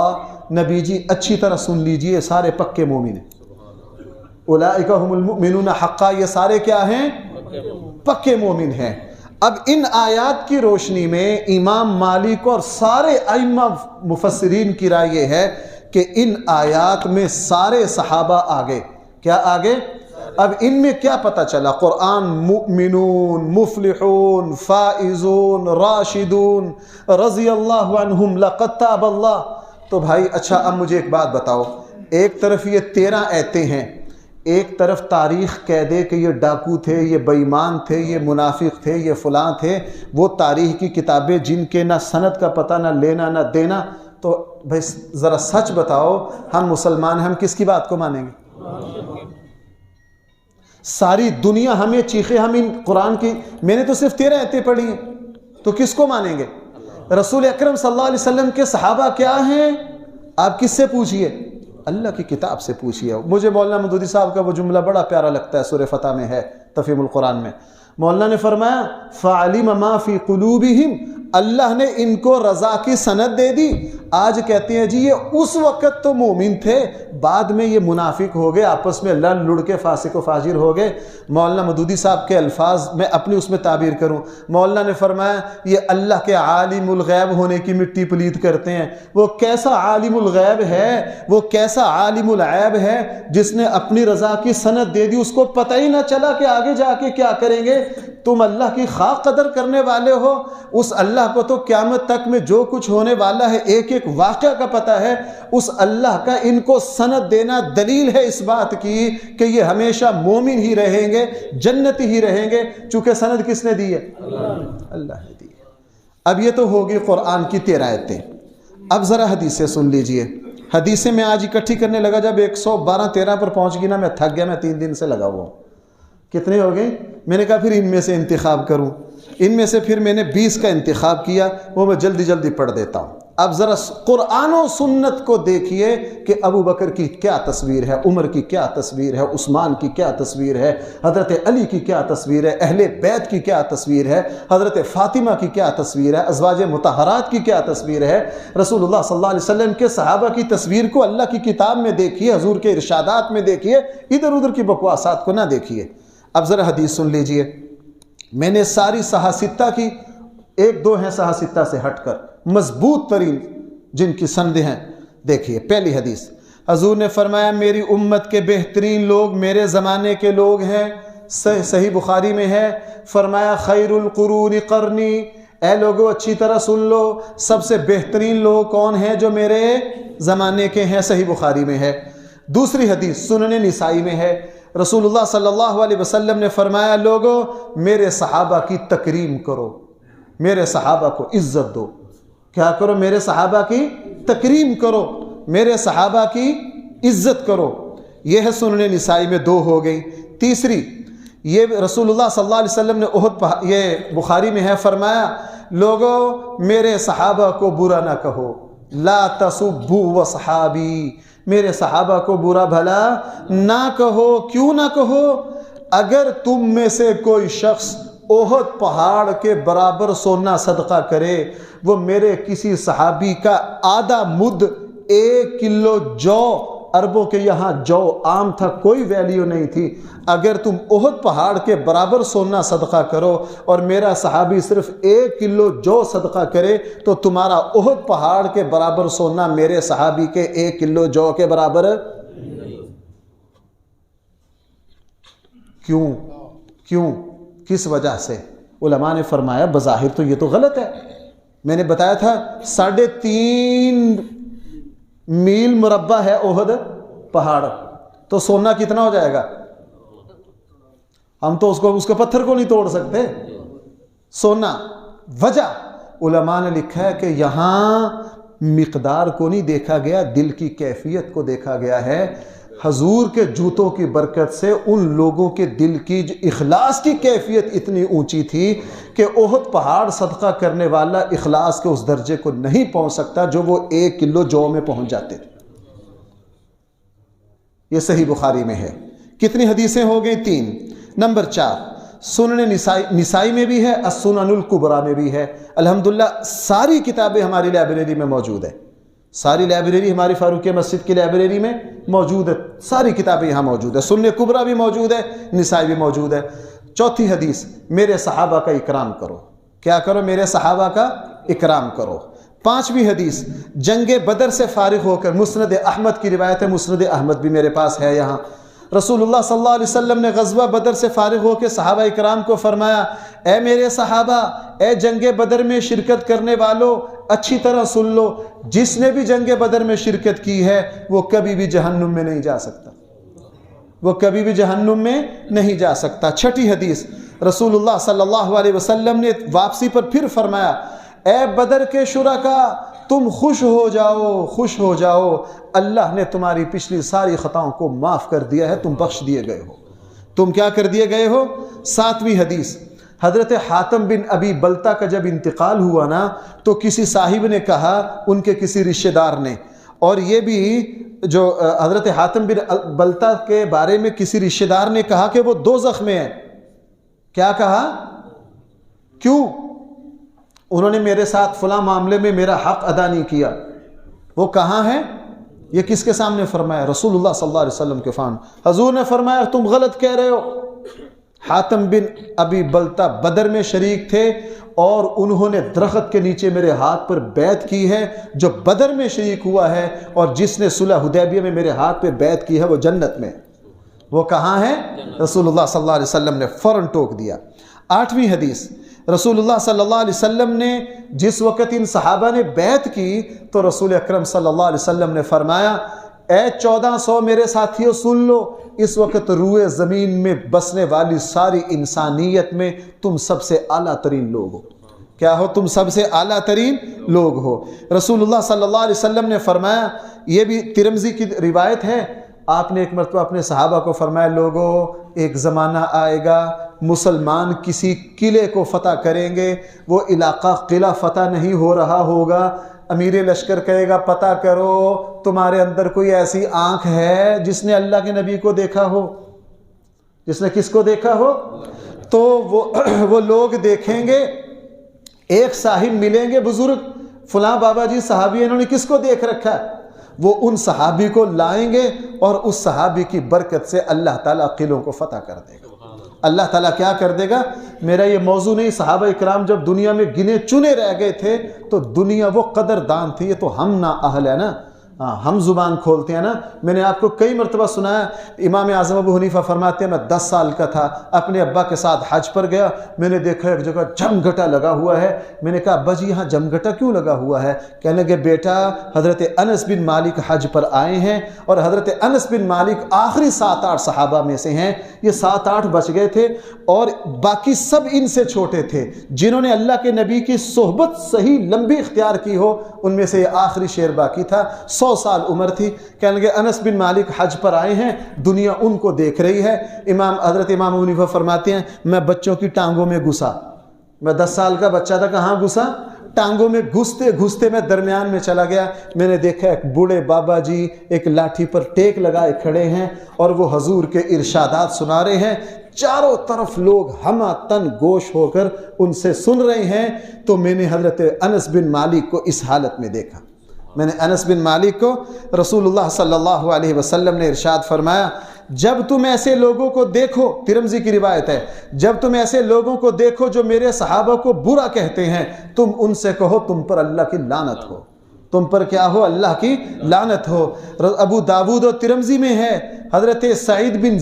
نبی جی اچھی طرح سن لیجئے, سارے پکے مومن ہیں. اولئک هم المؤمنون حقا, یہ سارے کیا ہیں؟ پکے مومن ہیں. اب ان آیات کی روشنی میں امام مالک اور سارے ائمہ مفسرین کی رائے یہ ہے کہ ان آیات میں سارے صحابہ آگے. کیا آگے؟ اب ان میں کیا پتہ چلا؟ قرآن مؤمنون, مفلحون, فائزون, راشدون, رضی اللہ عنہم, لقد تاب اللہ. تو بھائی اچھا اب مجھے ایک بات بتاؤ, ایک طرف یہ 13 آیتیں ہیں, ایک طرف تاریخ کہہ دے کہ یہ ڈاکو تھے, یہ بے ایمان تھے, یہ منافق تھے, یہ فلاں تھے, وہ تاریخ کی کتابیں جن کے نہ سند کا پتہ نہ لینا نہ دینا. تو بھائی ذرا سچ بتاؤ, ہم مسلمان ہیں, ہم کس کی بات کو مانیں گے؟ ساری دنیا ہمیں چیخے, ہم ان قرآن کی, میں نے تو صرف 13 آیتیں پڑھی ہیں, تو کس کو مانیں گے؟ رسول اکرم صلی اللہ علیہ وسلم کے صحابہ کیا ہیں؟ آپ کس سے پوچھئے؟ اللہ کی کتاب سے پوچھئے۔ مجھے مولانا مودودی صاحب کا وہ جملہ بڑا پیارا لگتا ہے، سورہ فتح میں ہے، تفہیم القرآن میں۔ مولانا نے فرمایا فَعَلِمَ مَا فِي قُلُوبِهِمْ، اللہ نے ان کو رضا کی سند دے دی۔ آج کہتے ہیں جی یہ اس وقت تو مومن تھے، بعد میں یہ منافق ہو گئے، آپس میں لڑ لڑ کے فاسق و فاجر ہو گئے۔ مولانا مودودی صاحب کے الفاظ میں اپنی اس میں تعبیر کروں، مولانا نے فرمایا یہ اللہ کے عالم الغیب ہونے کی مٹی پلید کرتے ہیں۔ وہ کیسا عالم الغیب ہے، وہ کیسا عالم العیب ہے جس نے اپنی رضا کی سند دے دی، اس کو پتہ ہی نہ چلا کہ آگے جا کے کیا کریں گے۔ تم اللہ کی خواہ قدر کرنے والے ہو، اس اللہ کو تو قیامت تک میں جو کچھ ہونے والا ہے ایک ایک واقعہ کا پتہ ہے۔ اس اللہ کا ان کو سند دینا دلیل ہے اس بات کی کہ یہ ہمیشہ مومن ہی رہیں گے، جنتی ہی رہیں گے، چونکہ سند کس نے دی ہے؟ اللہ نے دی ہے۔ اب یہ تو ہوگی قرآن کی 13 آیتیں۔ اب ذرا حدیثیں سن لیجئے۔ حدیثیں میں آج اکٹھی کرنے لگا، جب 112-13 پر پہنچ گئی نا میں تھک گیا، میں 3 دن سے لگا ہوا ہوں۔ کتنے ہو گئے؟ میں نے کہا پھر ان میں سے انتخاب کروں، ان میں سے پھر میں نے 20 کا انتخاب کیا، وہ میں جلدی جلدی پڑھ دیتا ہوں۔ اب ذرا قرآن و سنت کو دیکھیے کہ ابو بکر کی کیا تصویر ہے، عمر کی کیا تصویر ہے، عثمان کی کیا تصویر ہے، حضرت علی کی کیا تصویر ہے، اہل بیت کی کیا تصویر ہے، حضرت فاطمہ کی کیا تصویر ہے، ازواج مطہرات کی کیا تصویر ہے، رسول اللہ صلی اللہ علیہ وسلم کے صحابہ کی تصویر کو اللہ کی کتاب میں دیکھیے، حضور کے ارشادات میں دیکھیے، ادھر ادھر کی بکواسات کو نہ دیکھیے۔ اب ذرا حدیث سن لیجئے۔ میں نے ساری صحاح کی، 1-2 ہیں صحاح سے ہٹ کر مضبوط ترین جن کی سندیں ہیں، دیکھیے۔ پہلی حدیث، حضور نے فرمایا میری امت کے بہترین لوگ میرے زمانے کے لوگ ہیں، صحیح بخاری میں ہے۔ فرمایا خیر القرون قرنی، اے لوگو اچھی طرح سن لو، سب سے بہترین لوگ کون ہیں جو میرے زمانے کے ہیں، صحیح بخاری میں ہے۔ دوسری حدیث سنن نسائی میں ہے، رسول اللہ صلی اللہ علیہ وسلم نے فرمایا لوگو میرے صحابہ کی تکریم کرو، میرے صحابہ کو عزت دو۔ کیا کرو؟ میرے صحابہ کی تکریم کرو، میرے صحابہ کی عزت کرو۔ یہ ہے سنن نسائی میں 2 ہو گئی۔ تیسری یہ رسول اللہ صلی اللہ علیہ وسلم نے احد، یہ بخاری میں ہے، فرمایا لوگو میرے صحابہ کو برا نہ کہو، لا تسبوا وصحابی، میرے صحابہ کو برا بھلا نہ کہو۔ کیوں نہ کہو؟ اگر تم میں سے کوئی شخص احد پہاڑ کے برابر سونا صدقہ کرے، وہ میرے کسی صحابی کا آدھا مد 1 کلو جو، عربوں کے یہاں جو عام تھا، کوئی ویلیو نہیں تھی، اگر تم احد پہاڑ کے برابر سونا صدقہ کرو اور میرا صحابی صرف 1 کلو جو صدقہ کرے تو تمہارا احد پہاڑ کے برابر سونا میرے صحابی کے 1 کلو جو کے برابر۔ کیوں؟ کس وجہ سے؟ علماء نے فرمایا بظاہر تو یہ تو غلط ہے۔ میں نے بتایا تھا 3.5 میل مربع ہے احد پہاڑ، تو سونا کتنا ہو جائے گا؟ ہم تو اس کو پتھر کو نہیں توڑ سکتے، سونا۔ وجہ علماء نے لکھا ہے کہ یہاں مقدار کو نہیں دیکھا گیا، دل کی کیفیت کو دیکھا گیا ہے۔ حضور کے جوتوں کی برکت سے ان لوگوں کے دل کی اخلاص کی کیفیت اتنی اونچی تھی کہ احد پہاڑ صدقہ کرنے والا اخلاص کے اس درجے کو نہیں پہنچ سکتا جو وہ 1 کلو جو میں پہنچ جاتے تھے۔ یہ صحیح بخاری میں ہے۔ کتنی حدیثیں ہو گئی؟ 3۔ نمبر 4 سنن نسائی میں بھی ہے، السنن الکبریٰ میں بھی ہے۔ الحمدللہ ساری کتابیں ہماری لائبریری میں موجود ہے، ساری لائبریری ہماری فاروقیہ مسجد کی لائبریری میں موجود ہے، ساری کتابیں یہاں موجود ہے، سنن کبریٰ بھی موجود ہے، نسائی بھی موجود ہے۔ چوتھی حدیث، میرے صحابہ کا اکرام کرو۔ کیا کرو؟ میرے صحابہ کا اکرام کرو۔ 5ویں حدیث، جنگ بدر سے فارغ ہو کر، مسند احمد کی روایت ہے، مسند احمد بھی میرے پاس ہے یہاں، رسول اللہ صلی اللہ علیہ وسلم نے غزوہ بدر سے فارغ ہو کے صحابہ اکرام کو فرمایا اے میرے صحابہ، اے جنگ بدر میں شرکت کرنے والوں، اچھی طرح سن لو، جس نے بھی جنگ بدر میں شرکت کی ہے وہ کبھی بھی جہنم میں نہیں جا سکتا، وہ کبھی بھی جہنم میں نہیں جا سکتا۔ 6ٹھی حدیث، رسول اللہ صلی اللہ علیہ وسلم نے واپسی پر پھر فرمایا اے بدر کے شرکاء، تم خوش ہو جاؤ، خوش ہو جاؤ، اللہ نے تمہاری پچھلی ساری خطاؤں کو معاف کر دیا ہے، تم بخش دیے گئے ہو، تم کیا کر دیے گئے ہو۔ 7ویں حدیث، حضرت حاتم بن ابی بلتا کا جب انتقال ہوا نا تو کسی صاحب نے کہا، ان کے کسی رشتہ دار نے، اور یہ بھی جو حضرت حاتم بن بلتا کے بارے میں کسی رشتہ دار نے کہا کہ وہ دوزخ میں ہے۔ کیا کہا؟ کیوں؟ انہوں نے میرے ساتھ فلاں معاملے میں میرا حق ادا نہیں کیا۔ وہ کہاں ہے؟ یہ کس کے سامنے فرمایا؟ رسول اللہ صلی اللہ علیہ وسلم کے سامنے۔ حضور نے فرمایا تم غلط کہہ رہے ہو۔ حاتم بن ابی بلتا بدر میں شریک تھے اور انہوں نے درخت کے نیچے میرے ہاتھ پر بیعت کی ہے۔ جو بدر میں شریک ہوا ہے اور جس نے صلح حدیبیہ میں میرے ہاتھ پہ بیعت کی ہے وہ جنت میں۔ وہ کہاں ہے؟ رسول اللہ صلی اللہ علیہ وسلم نے فوراً ٹوک دیا۔ 8ویں حدیث، رسول اللہ صلی اللہ علیہ وسلم نے جس وقت ان صحابہ نے بیعت کی تو رسول اکرم صلی اللہ علیہ وسلم نے فرمایا اے 1400 میرے ساتھیوں سن لو، اس وقت روئے زمین میں بسنے والی ساری انسانیت میں تم سب سے اعلیٰ ترین لوگ ہو۔ کیا ہو؟ تم سب سے اعلیٰ ترین لوگ ہو۔ رسول اللہ صلی اللہ علیہ وسلم نے فرمایا، یہ بھی ترمذی کی روایت ہے، آپ نے ایک مرتبہ اپنے صحابہ کو فرمایا لوگو ایک زمانہ آئے گا مسلمان کسی قلعے کو فتح کریں گے، وہ علاقہ قلعہ فتح نہیں ہو رہا ہوگا، امیر لشکر کہے گا پتہ کرو تمہارے اندر کوئی ایسی آنکھ ہے جس نے اللہ کے نبی کو دیکھا ہو، جس نے کس کو دیکھا ہو؟ تو وہ لوگ دیکھیں گے، ایک صاحب ملیں گے بزرگ، فلاں بابا جی صحابی انہوں نے کس کو دیکھ رکھا ہے؟ وہ ان صحابی کو لائیں گے اور اس صحابی کی برکت سے اللہ تعالیٰ قلعوں کو فتح کر دے گا۔ اللہ تعالیٰ کیا کر دے گا؟ میرا یہ موضوع نہیں، صحابہ اکرام جب دنیا میں گنے چنے رہ گئے تھے تو دنیا وہ قدردان تھی، یہ تو ہم نا اہل ہے نا، ہم زبان کھولتے ہیں نا۔ میں نے آپ کو کئی مرتبہ سنایا، امام اعظم ابو حنیفہ فرماتے ہیں میں 10 سال کا تھا، اپنے ابا کے ساتھ حج پر گیا، میں نے دیکھا ایک جگہ جمگھٹا لگا ہوا ہے۔ میں نے کہا ابا جی یہاں جمگھٹا کیوں لگا ہوا ہے؟ کہنے لگے بیٹا حضرت انس بن مالک حج پر آئے ہیں اور حضرت انس بن مالک آخری 7-8 صحابہ میں سے ہیں، یہ 7-8 بچ گئے تھے اور باقی سب ان سے چھوٹے تھے، جنہوں نے اللہ کے نبی کی صحبت صحیح لمبی اختیار کی ہو ان میں سے یہ آخری شیر باقی تھا، 100 سال عمر تھی۔ کہنے لگے انس بن مالک حج پر آئے ہیں، دنیا ان کو دیکھ رہی ہے۔ حضرت امام ابو حنیفہ فرماتے ہیں میں بچوں کی ٹانگوں میں گھسا، میں 10 سال کا بچہ تھا، کہاں گھسا؟ ٹانگوں میں گھستے گھستے میں درمیان میں چلا گیا۔ میں نے دیکھا ایک بوڑھے بابا جی ایک لاٹھی پر ٹیک لگائے کھڑے ہیں اور وہ حضور کے ارشادات سنا رہے ہیں، چاروں طرف لوگ ہمہ تن گوش ہو کر ان سے سن رہے ہیں۔ تو میں نے حضرت انس بن مالک کو اس حالت میں دیکھا، میں نے انس بن مالک کو، رسول اللہ صلی اللہ علیہ وسلم نے ارشاد فرمایا جب تم ایسے لوگوں کو دیکھو، ترمذی کی روایت ہے، جب تم ایسے لوگوں کو دیکھو جو میرے صحابہ کو برا کہتے ہیں تم ان سے کہو تم پر اللہ کی لعنت ہو، تم پر کیا ہو؟ اللہ کی لعنت ہو۔ ابو داود و ترمذی میں ہے حضرت سعید بن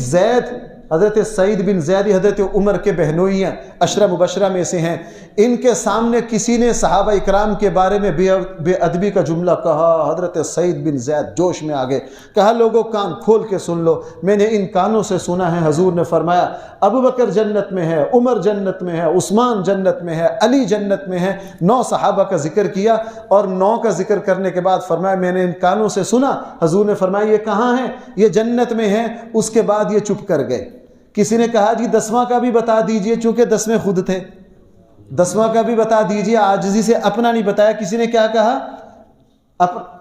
زید حضرت عمر کے بہنوئی ہیں، عشرہ مبشرہ میں سے ہیں، ان کے سامنے کسی نے صحابہ اکرام کے بارے میں بے ادبی کا جملہ کہا، حضرت سعید بن زید جوش میں آ گئے، کہا لوگوں کان کھول کے سن لو، میں نے ان کانوں سے سنا ہے حضور نے فرمایا ابو بکر جنت میں ہے، عمر جنت میں ہے، عثمان جنت میں ہے، علی جنت میں ہے۔ 9 صحابہ کا ذکر کیا اور 9 کا ذکر کرنے کے بعد فرمایا میں نے ان کانوں سے سنا، حضور نے فرمایا یہ کہاں ہے؟ یہ جنت میں ہے۔ اس کے بعد یہ چپ کر گئے۔ کسی نے کہا جی 10واں کا بھی بتا دیجئے، چونکہ 10ویں خود تھے، 10واں کا بھی بتا دیجئے، عاجزی سے اپنا نہیں بتایا۔ کسی نے کیا کہا؟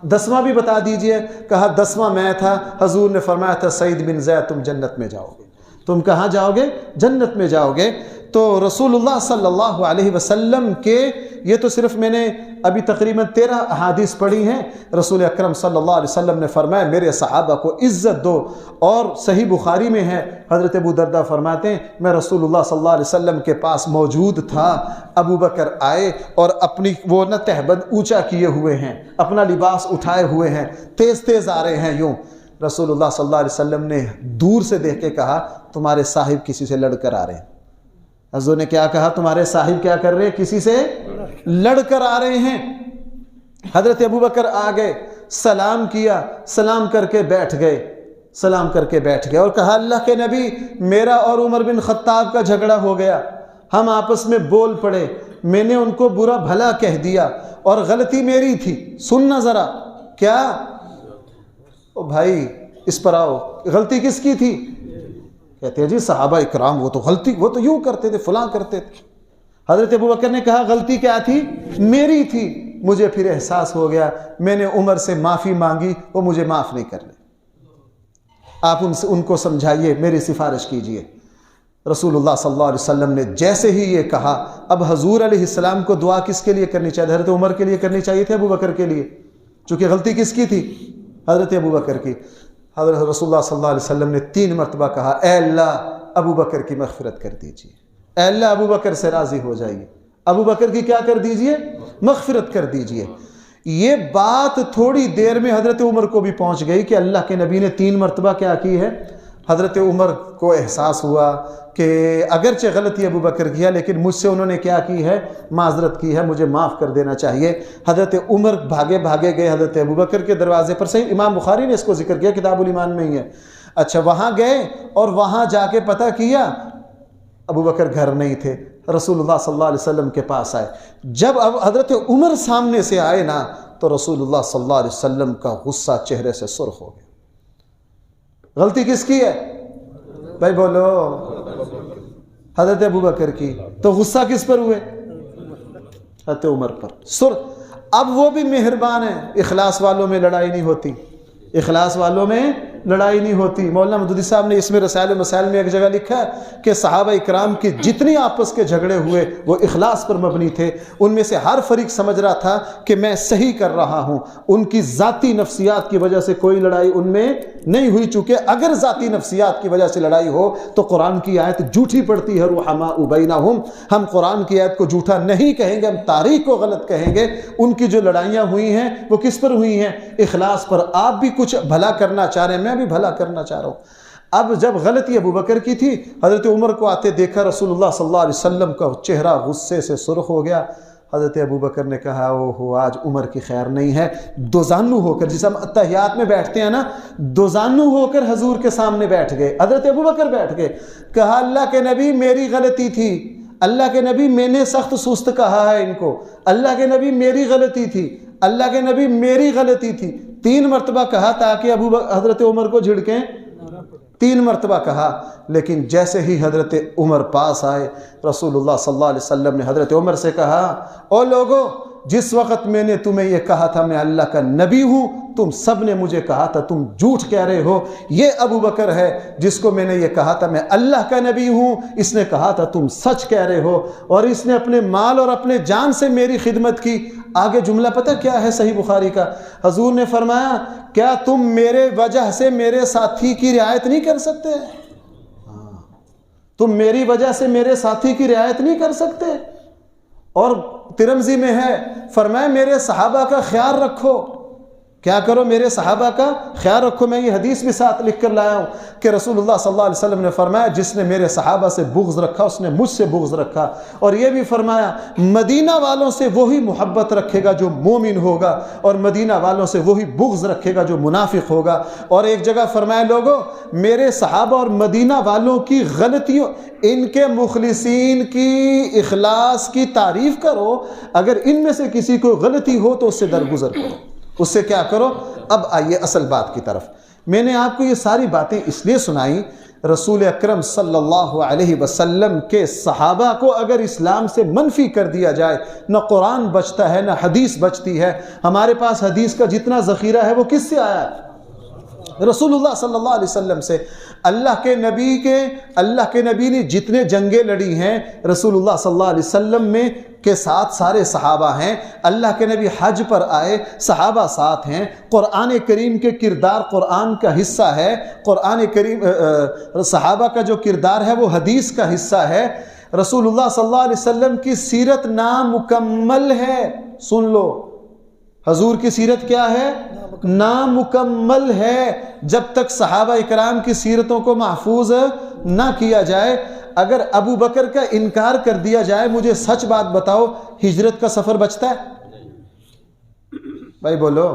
10واں بھی بتا دیجئے، کہا 10واں میں تھا، حضور نے فرمایا تھا سعید بن زید تم جنت میں جاؤ گے۔ تم کہاں جاؤ گے؟ جنت میں جاؤ گے۔ تو رسول اللہ صلی اللہ علیہ وسلم کے یہ تو صرف میں نے ابھی تقریباً 13 احادیث پڑھی ہیں۔ رسول اکرم صلی اللہ علیہ وسلم نے فرمایا میرے صحابہ کو عزت دو، اور صحیح بخاری میں ہے حضرت ابو دردہ فرماتے ہیں میں رسول اللہ صلی اللہ علیہ وسلم کے پاس موجود تھا، ابو بکر آئے اور اپنی وہ نہ تہبند اونچا کیے ہوئے ہیں، اپنا لباس اٹھائے ہوئے ہیں، تیز تیز آ رہے ہیں یوں۔ رسول اللہ صلی اللہ علیہ وسلم نے دور سے دیکھ کے کہا تمہارے صاحب کسی سے لڑ کر آ رہے ہیں۔ حضور نے کیا کہا؟ تمہارے صاحب کیا کر رہے ہیں؟ کسی سے لڑ کر آ رہے ہیں۔ حضرت ابو بکر آ گئے، سلام کیا، سلام کر کے بیٹھ گئے اور کہا اللہ کے نبی میرا اور عمر بن خطاب کا جھگڑا ہو گیا، ہم آپس میں بول پڑے، میں نے ان کو برا بھلا کہہ دیا اور غلطی میری تھی، سننا ذرا۔ کیا؟ او بھائی اس پر آؤ، غلطی کس کی تھی؟ کہتے ہیں جی صحابہ اکرام وہ تو یوں کرتے تھے، فلاں کرتے تھے۔ حضرت ابوبکر نے کہا غلطی کیا تھی؟ میری تھی، مجھے پھر احساس ہو گیا، میں نے عمر سے معافی مانگی، وہ مجھے معاف نہیں کر رہے، آپ ان کو سمجھائیے، میری سفارش کیجئے۔ رسول اللہ صلی اللہ علیہ وسلم نے جیسے ہی یہ کہا، اب حضور علیہ السلام کو دعا کس کے لیے کرنی چاہیے؟ حضرت عمر کے لیے کرنی چاہیے تھی، ابوبکر کے لیے؟ چونکہ غلطی کس کی تھی؟ حضرت ابوبکر کی۔ حضرت رسول اللہ صلی اللہ علیہ وسلم نے 3 مرتبہ کہا، اے اللہ ابوبکر کی مغفرت کر دیجئے، اے اللہ ابوبکر سے راضی ہو جائیے، ابوبکر کی کیا کر دیجئے؟ مغفرت کر دیجئے۔ یہ بات تھوڑی دیر میں حضرت عمر کو بھی پہنچ گئی کہ اللہ کے نبی نے 3 مرتبہ کیا کی ہے۔ حضرت عمر کو احساس ہوا کہ اگرچہ غلطی ابوبکر کیا لیکن مجھ سے انہوں نے کیا کی ہے؟ معذرت کی ہے، مجھے معاف کر دینا چاہیے۔ حضرت عمر بھاگے گئے حضرت ابوبکر کے دروازے پر، صحیح امام بخاری نے اس کو ذکر کیا، کتاب الایمان میں ہی ہے۔ اچھا، وہاں گئے اور وہاں جا کے پتہ کیا ابوبکر گھر نہیں تھے، رسول اللہ صلی اللہ علیہ وسلم کے پاس آئے۔ جب اب حضرت عمر سامنے سے آئے نا تو رسول اللہ صلی اللہ علیہ وسلم کا غصہ چہرے سے سرخ ہو گیا۔ غلطی کس کی ہے بھائی؟ بولو، حضرت ابوبکر کی۔ تو غصہ کس پر ہوئے؟ حضرت عمر پر۔ اب وہ بھی مہربان ہیں، اخلاص والوں میں لڑائی نہیں ہوتی، اخلاص والوں میں لڑائی نہیں ہوتی۔ مولانا مودودی صاحب نے اس میں رسائل و مسائل میں ایک جگہ لکھا ہے کہ صحابہ اکرام کی جتنی آپس کے جھگڑے ہوئے وہ اخلاص پر مبنی تھے، ان میں سے ہر فریق سمجھ رہا تھا کہ میں صحیح کر رہا ہوں، ان کی ذاتی نفسیات کی وجہ سے کوئی لڑائی ان میں نہیں ہوئی۔ چونکہ اگر ذاتی نفسیات کی وجہ سے لڑائی ہو تو قرآن کی آیت جھوٹی پڑتی ہے، رحماء بینہم، ہم قرآن کی آیت کو جھوٹا نہیں کہیں گے، ہم تاریخ کو غلط کہیں گے۔ ان کی جو لڑائیاں ہوئی ہیں وہ کس پر ہوئی ہیں؟ اخلاص پر۔ آپ بھی کچھ بھلا کرنا چاہ رہے ہیں، میں بھی بھلا کرنا چاہ رہا ہوں۔ اب جب غلطی ابوبکر کی تھی، حضرت عمر کو آتے دیکھا، رسول اللہ صلی اللہ علیہ وسلم کا چہرہ غصے سے سرخ ہو گیا۔ حضرت ابوبکر نے کہا، اوہ آج عمر کی خیر نہیں ہے۔ دوزانو ہو کر، جس ہم اتحیات میں بیٹھتے ہیں نا، دوزانو ہو کر حضور کے سامنے بیٹھ گئے، حضرت ابوبکر بیٹھ گئے۔ کہا، اللہ کے نبی میری غلطی تھی، اللہ کے نبی میں نے سخت سست کہا ہے ان کو، اللہ کے نبی میری غلطی تھی، اللہ کے نبی میری غلطی تھی۔ 3 مرتبہ کہا تاکہ حضرت عمر کو جھڑکیں، 3 مرتبہ کہا۔ لیکن جیسے ہی حضرت عمر پاس آئے، رسول اللہ صلی اللہ علیہ وسلم نے حضرت عمر سے کہا، او لوگو، جس وقت میں نے تمہیں یہ کہا تھا میں اللہ کا نبی ہوں، تم سب نے مجھے کہا تھا تم جھوٹ کہہ رہے ہو۔ یہ ابوبکر ہے جس کو میں نے یہ کہا تھا میں اللہ کا نبی ہوں، اس نے کہا تھا تم سچ کہہ رہے ہو، اور اس نے اپنے مال اور اپنے جان سے میری خدمت کی۔ آگے جملہ پتہ کیا ہے صحیح بخاری کا؟ حضور نے فرمایا، کیا تم میرے وجہ سے میرے ساتھی کی رعایت نہیں کر سکتے؟ تم میری وجہ سے میرے ساتھی کی رعایت نہیں کر سکتے؟ اور ترمذی میں ہے، فرمایا میرے صحابہ کا خیال رکھو۔ کیا کرو؟ میرے صحابہ کا خیال رکھو۔ میں یہ حدیث بھی ساتھ لکھ کر لایا ہوں کہ رسول اللہ صلی اللہ علیہ وسلم نے فرمایا، جس نے میرے صحابہ سے بغض رکھا اس نے مجھ سے بغض رکھا۔ اور یہ بھی فرمایا، مدینہ والوں سے وہی محبت رکھے گا جو مومن ہوگا، اور مدینہ والوں سے وہی بغض رکھے گا جو منافق ہوگا۔ اور ایک جگہ فرمایا، لوگوں میرے صحابہ اور مدینہ والوں کی غلطیوں، ان کے مخلصین کی اخلاص کی تعریف کرو، اگر ان میں سے کسی کو غلطی ہو تو اس سے درگزر کرو، اس سے کیا کرو۔ اب آئیے اصل بات کی طرف۔ میں نے آپ کو یہ ساری باتیں اس لیے سنائی، رسول اکرم صلی اللہ علیہ وسلم کے صحابہ کو اگر اسلام سے منفی کر دیا جائے، نہ قرآن بچتا ہے نہ حدیث بچتی ہے۔ ہمارے پاس حدیث کا جتنا ذخیرہ ہے وہ کس سے آیا ہے؟ رسول اللہ صلی اللہ علیہ وسلم سے۔ اللہ کے نبی نے جتنے جنگیں لڑی ہیں، رسول اللہ صلی اللہ علیہ وسلم میں کے ساتھ سارے صحابہ ہیں۔ اللہ کے نبی حج پر آئے، صحابہ ساتھ ہیں۔ قرآن کریم کے کردار قرآن کا حصہ ہے، قرآن کریم صحابہ کا جو کردار ہے وہ حدیث کا حصہ ہے۔ رسول اللہ صلی اللہ علیہ وسلم کی سیرت نامکمل ہے، سن لو، حضور کی سیرت کیا ہے؟ نامکمل ہے۔ جب تک صحابہ اکرام کی سیرتوں کو محفوظ نہ کیا جائے، اگر ابو بکر کا انکار کر دیا جائے، مجھے سچ بات بتاؤ، ہجرت کا سفر بچتا ہے؟ بھائی بولو،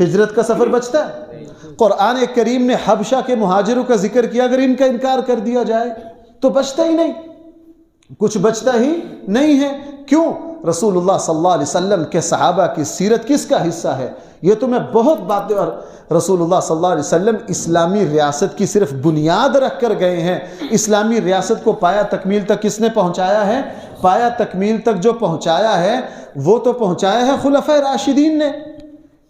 ہجرت کا سفر بچتا ہے؟ قرآن کریم نے حبشہ کے مہاجروں کا ذکر کیا، اگر ان کا انکار کر دیا جائے تو بچتا ہی نہیں، کچھ بچتا ہی نہیں ہے۔ کیوں؟ رسول اللہ صلی اللہ علیہ وسلم کے صحابہ کی سیرت کس کا حصہ ہے؟ یہ تو میں بہت باتیں، اور رسول اللہ صلی اللہ علیہ وسلم اسلامی ریاست کی صرف بنیاد رکھ کر گئے ہیں۔ اسلامی ریاست کو پایا تکمیل تک کس نے پہنچایا ہے؟ پایا تکمیل تک جو پہنچایا ہے وہ تو پہنچایا ہے خلفائے راشدین نے۔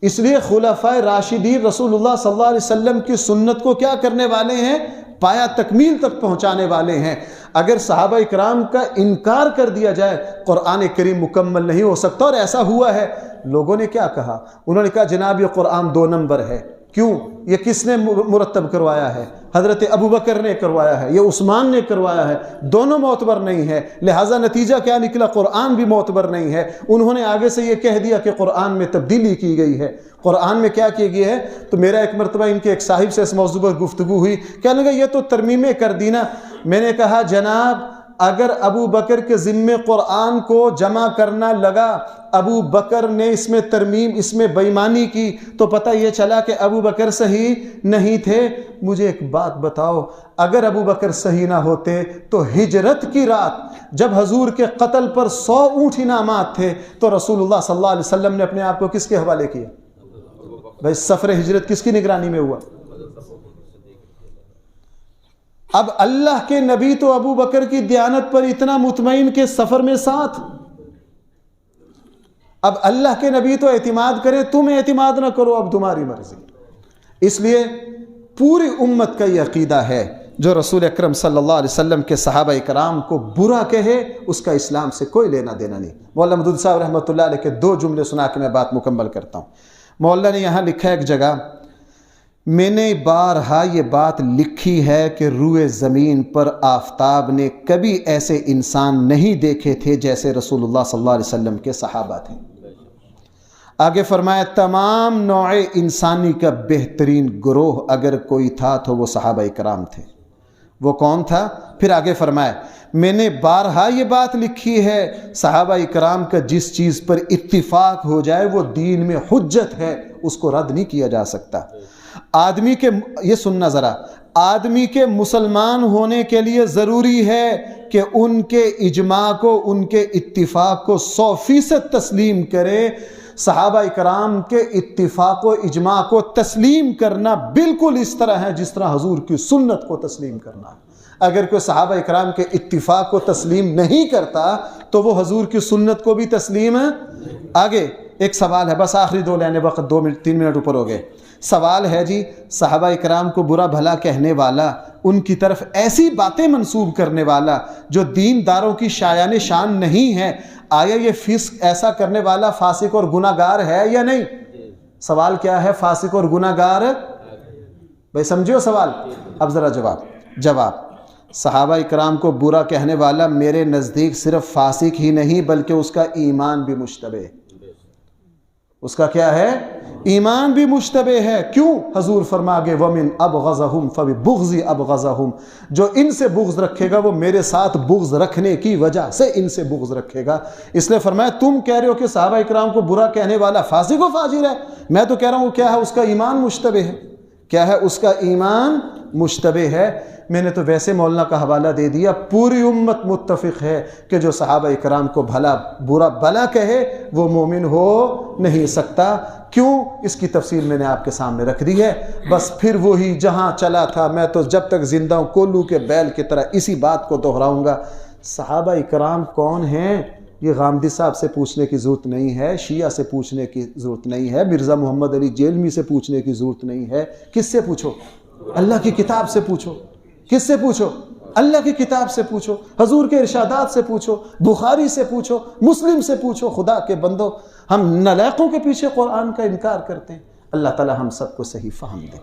اس لیے خلفائے راشدین رسول اللہ صلی اللہ علیہ وسلم کی سنت کو کیا کرنے والے ہیں؟ پایا تکمیل تک پہنچانے والے ہیں۔ اگر صحابہ اکرام کا انکار کر دیا جائے قرآن کریم مکمل نہیں ہو سکتا، اور ایسا ہوا ہے۔ لوگوں نے کیا کہا؟ انہوں نے کہا جناب یہ قرآن 2 نمبر ہے۔ کیوں؟ یہ کس نے مرتب کروایا ہے؟ حضرت ابوبکر نے کروایا ہے، یہ عثمان نے کروایا ہے، دونوں معتبر نہیں ہے، لہٰذا نتیجہ کیا نکلا؟ قرآن بھی معتبر نہیں ہے۔ انہوں نے آگے سے یہ کہہ دیا کہ قرآن میں تبدیلی کی گئی ہے۔ قرآن میں کیا کی گئی ہے؟ تو میرا ایک مرتبہ ان کے ایک صاحب سے اس موضوع پر گفتگو ہوئی، کہنے لگا یہ تو ترمیمیں کر دی نا۔ میں نے کہا جناب اگر ابو بکر کے ذمے قرآن کو جمع کرنا لگا، ابو بکر نے اس میں ترمیم، اس میں بے ایمانی کی، تو پتہ یہ چلا کہ ابو بکر صحیح نہیں تھے۔ مجھے ایک بات بتاؤ، اگر ابو بکر صحیح نہ ہوتے تو ہجرت کی رات جب حضور کے قتل پر 100 اونٹ انعامات تھے تو رسول اللہ صلی اللہ علیہ وسلم نے اپنے آپ کو کس کے حوالے کیا؟ بھائی سفر ہجرت کس کی نگرانی میں ہوا؟ اب اللہ کے نبی تو ابو بکر کی دیانت پر اتنا مطمئن کہ سفر میں ساتھ۔ اب اللہ کے نبی تو اعتماد کرے، تم اعتماد نہ کرو، اب تمہاری مرضی۔ اس لیے پوری امت کا یہ عقیدہ ہے جو رسول اکرم صلی اللہ علیہ وسلم کے صحابہ کرام کو برا کہے اس کا اسلام سے کوئی لینا دینا نہیں۔ مولانا مدود صاحب رحمۃ اللہ علیہ کے 2 جملے سنا کے میں بات مکمل کرتا ہوں۔ مولانا نے یہاں لکھا ہے ایک جگہ، میں نے بارہا یہ بات لکھی ہے کہ روئے زمین پر آفتاب نے کبھی ایسے انسان نہیں دیکھے تھے جیسے رسول اللہ صلی اللہ علیہ وسلم کے صحابہ تھے۔ آگے فرمایا تمام نوع انسانی کا بہترین گروہ اگر کوئی تھا تو وہ صحابہ کرام تھے۔ وہ کون تھا؟ پھر آگے فرمایا میں نے بارہا یہ بات لکھی ہے، صحابہ کرام کا جس چیز پر اتفاق ہو جائے وہ دین میں حجت ہے، اس کو رد نہیں کیا جا سکتا۔ آدمی کے، یہ سننا ذرا، آدمی کے مسلمان ہونے کے لیے ضروری ہے کہ ان کے اجماع کو، ان کے اتفاق کو 100% تسلیم کرے۔ صحابہ کرام کے اتفاق و اجماع کو تسلیم کرنا بالکل اس طرح ہے جس طرح حضور کی سنت کو تسلیم کرنا ہے۔ اگر کوئی صحابہ کرام کے اتفاق کو تسلیم نہیں کرتا تو وہ حضور کی سنت کو بھی تسلیم ہے۔ آگے ایک سوال ہے، بس آخری 2 لینے، وقت 3 منٹ اوپر ہو گئے۔ سوال ہے جی، صحابہ کرام کو برا بھلا کہنے والا، ان کی طرف ایسی باتیں منسوب کرنے والا جو دینداروں کی شایان شان نہیں ہے، آیا یہ فسق ایسا کرنے والا فاسق اور گناہ گار ہے یا نہیں؟ سوال کیا ہے؟ فاسق اور گناہ گار؟ بھائی سمجھو سوال۔ اب ذرا جواب صحابہ کرام کو برا کہنے والا میرے نزدیک صرف فاسق ہی نہیں بلکہ اس کا ایمان بھی مشتبہ ہے۔ اس کا کیا ہے؟ ایمان بھی مشتبہ ہے۔ کیوں؟ حضور فرما گئے وَمِنْ أَبْغَضَهُمْ فَبِبُغْضِ أَبْغَضَهُمْ، جو ان سے بغض رکھے گا وہ میرے ساتھ بغض رکھنے کی وجہ سے ان سے بغض رکھے گا۔ اس لیے فرمایا تم کہہ رہے ہو کہ صحابہ اکرام کو برا کہنے والا فاسق و فاجر ہے، میں تو کہہ رہا ہوں کیا ہے؟ اس کا ایمان مشتبہ ہے۔ کیا ہے؟ اس کا ایمان مشتبہ ہے۔ میں نے تو ویسے مولانا کا حوالہ دے دیا، پوری امت متفق ہے کہ جو صحابہ کرام کو برا بھلا کہے وہ مومن ہو نہیں سکتا۔ کیوں؟ اس کی تفصیل میں نے آپ کے سامنے رکھ دی ہے۔ بس پھر وہی جہاں چلا تھا، میں تو جب تک زندہ ہوں کولو کے بیل کی طرح اسی بات کو دہراؤں گا۔ صحابہ کرام کون ہیں؟ یہ غامدی صاحب سے پوچھنے کی ضرورت نہیں ہے، شیعہ سے پوچھنے کی ضرورت نہیں ہے، مرزا محمد علی جیلمی سے پوچھنے کی ضرورت نہیں ہے۔ کس سے پوچھو؟ اللہ کی کتاب سے پوچھو۔ کس سے پوچھو؟ اللہ کی کتاب سے پوچھو، حضور کے ارشادات سے پوچھو، بخاری سے پوچھو، مسلم سے پوچھو۔ خدا کے بندو، ہم نالائقوں کے پیچھے قرآن کا انکار کرتے ہیں۔ اللہ تعالی ہم سب کو صحیح فہم دے۔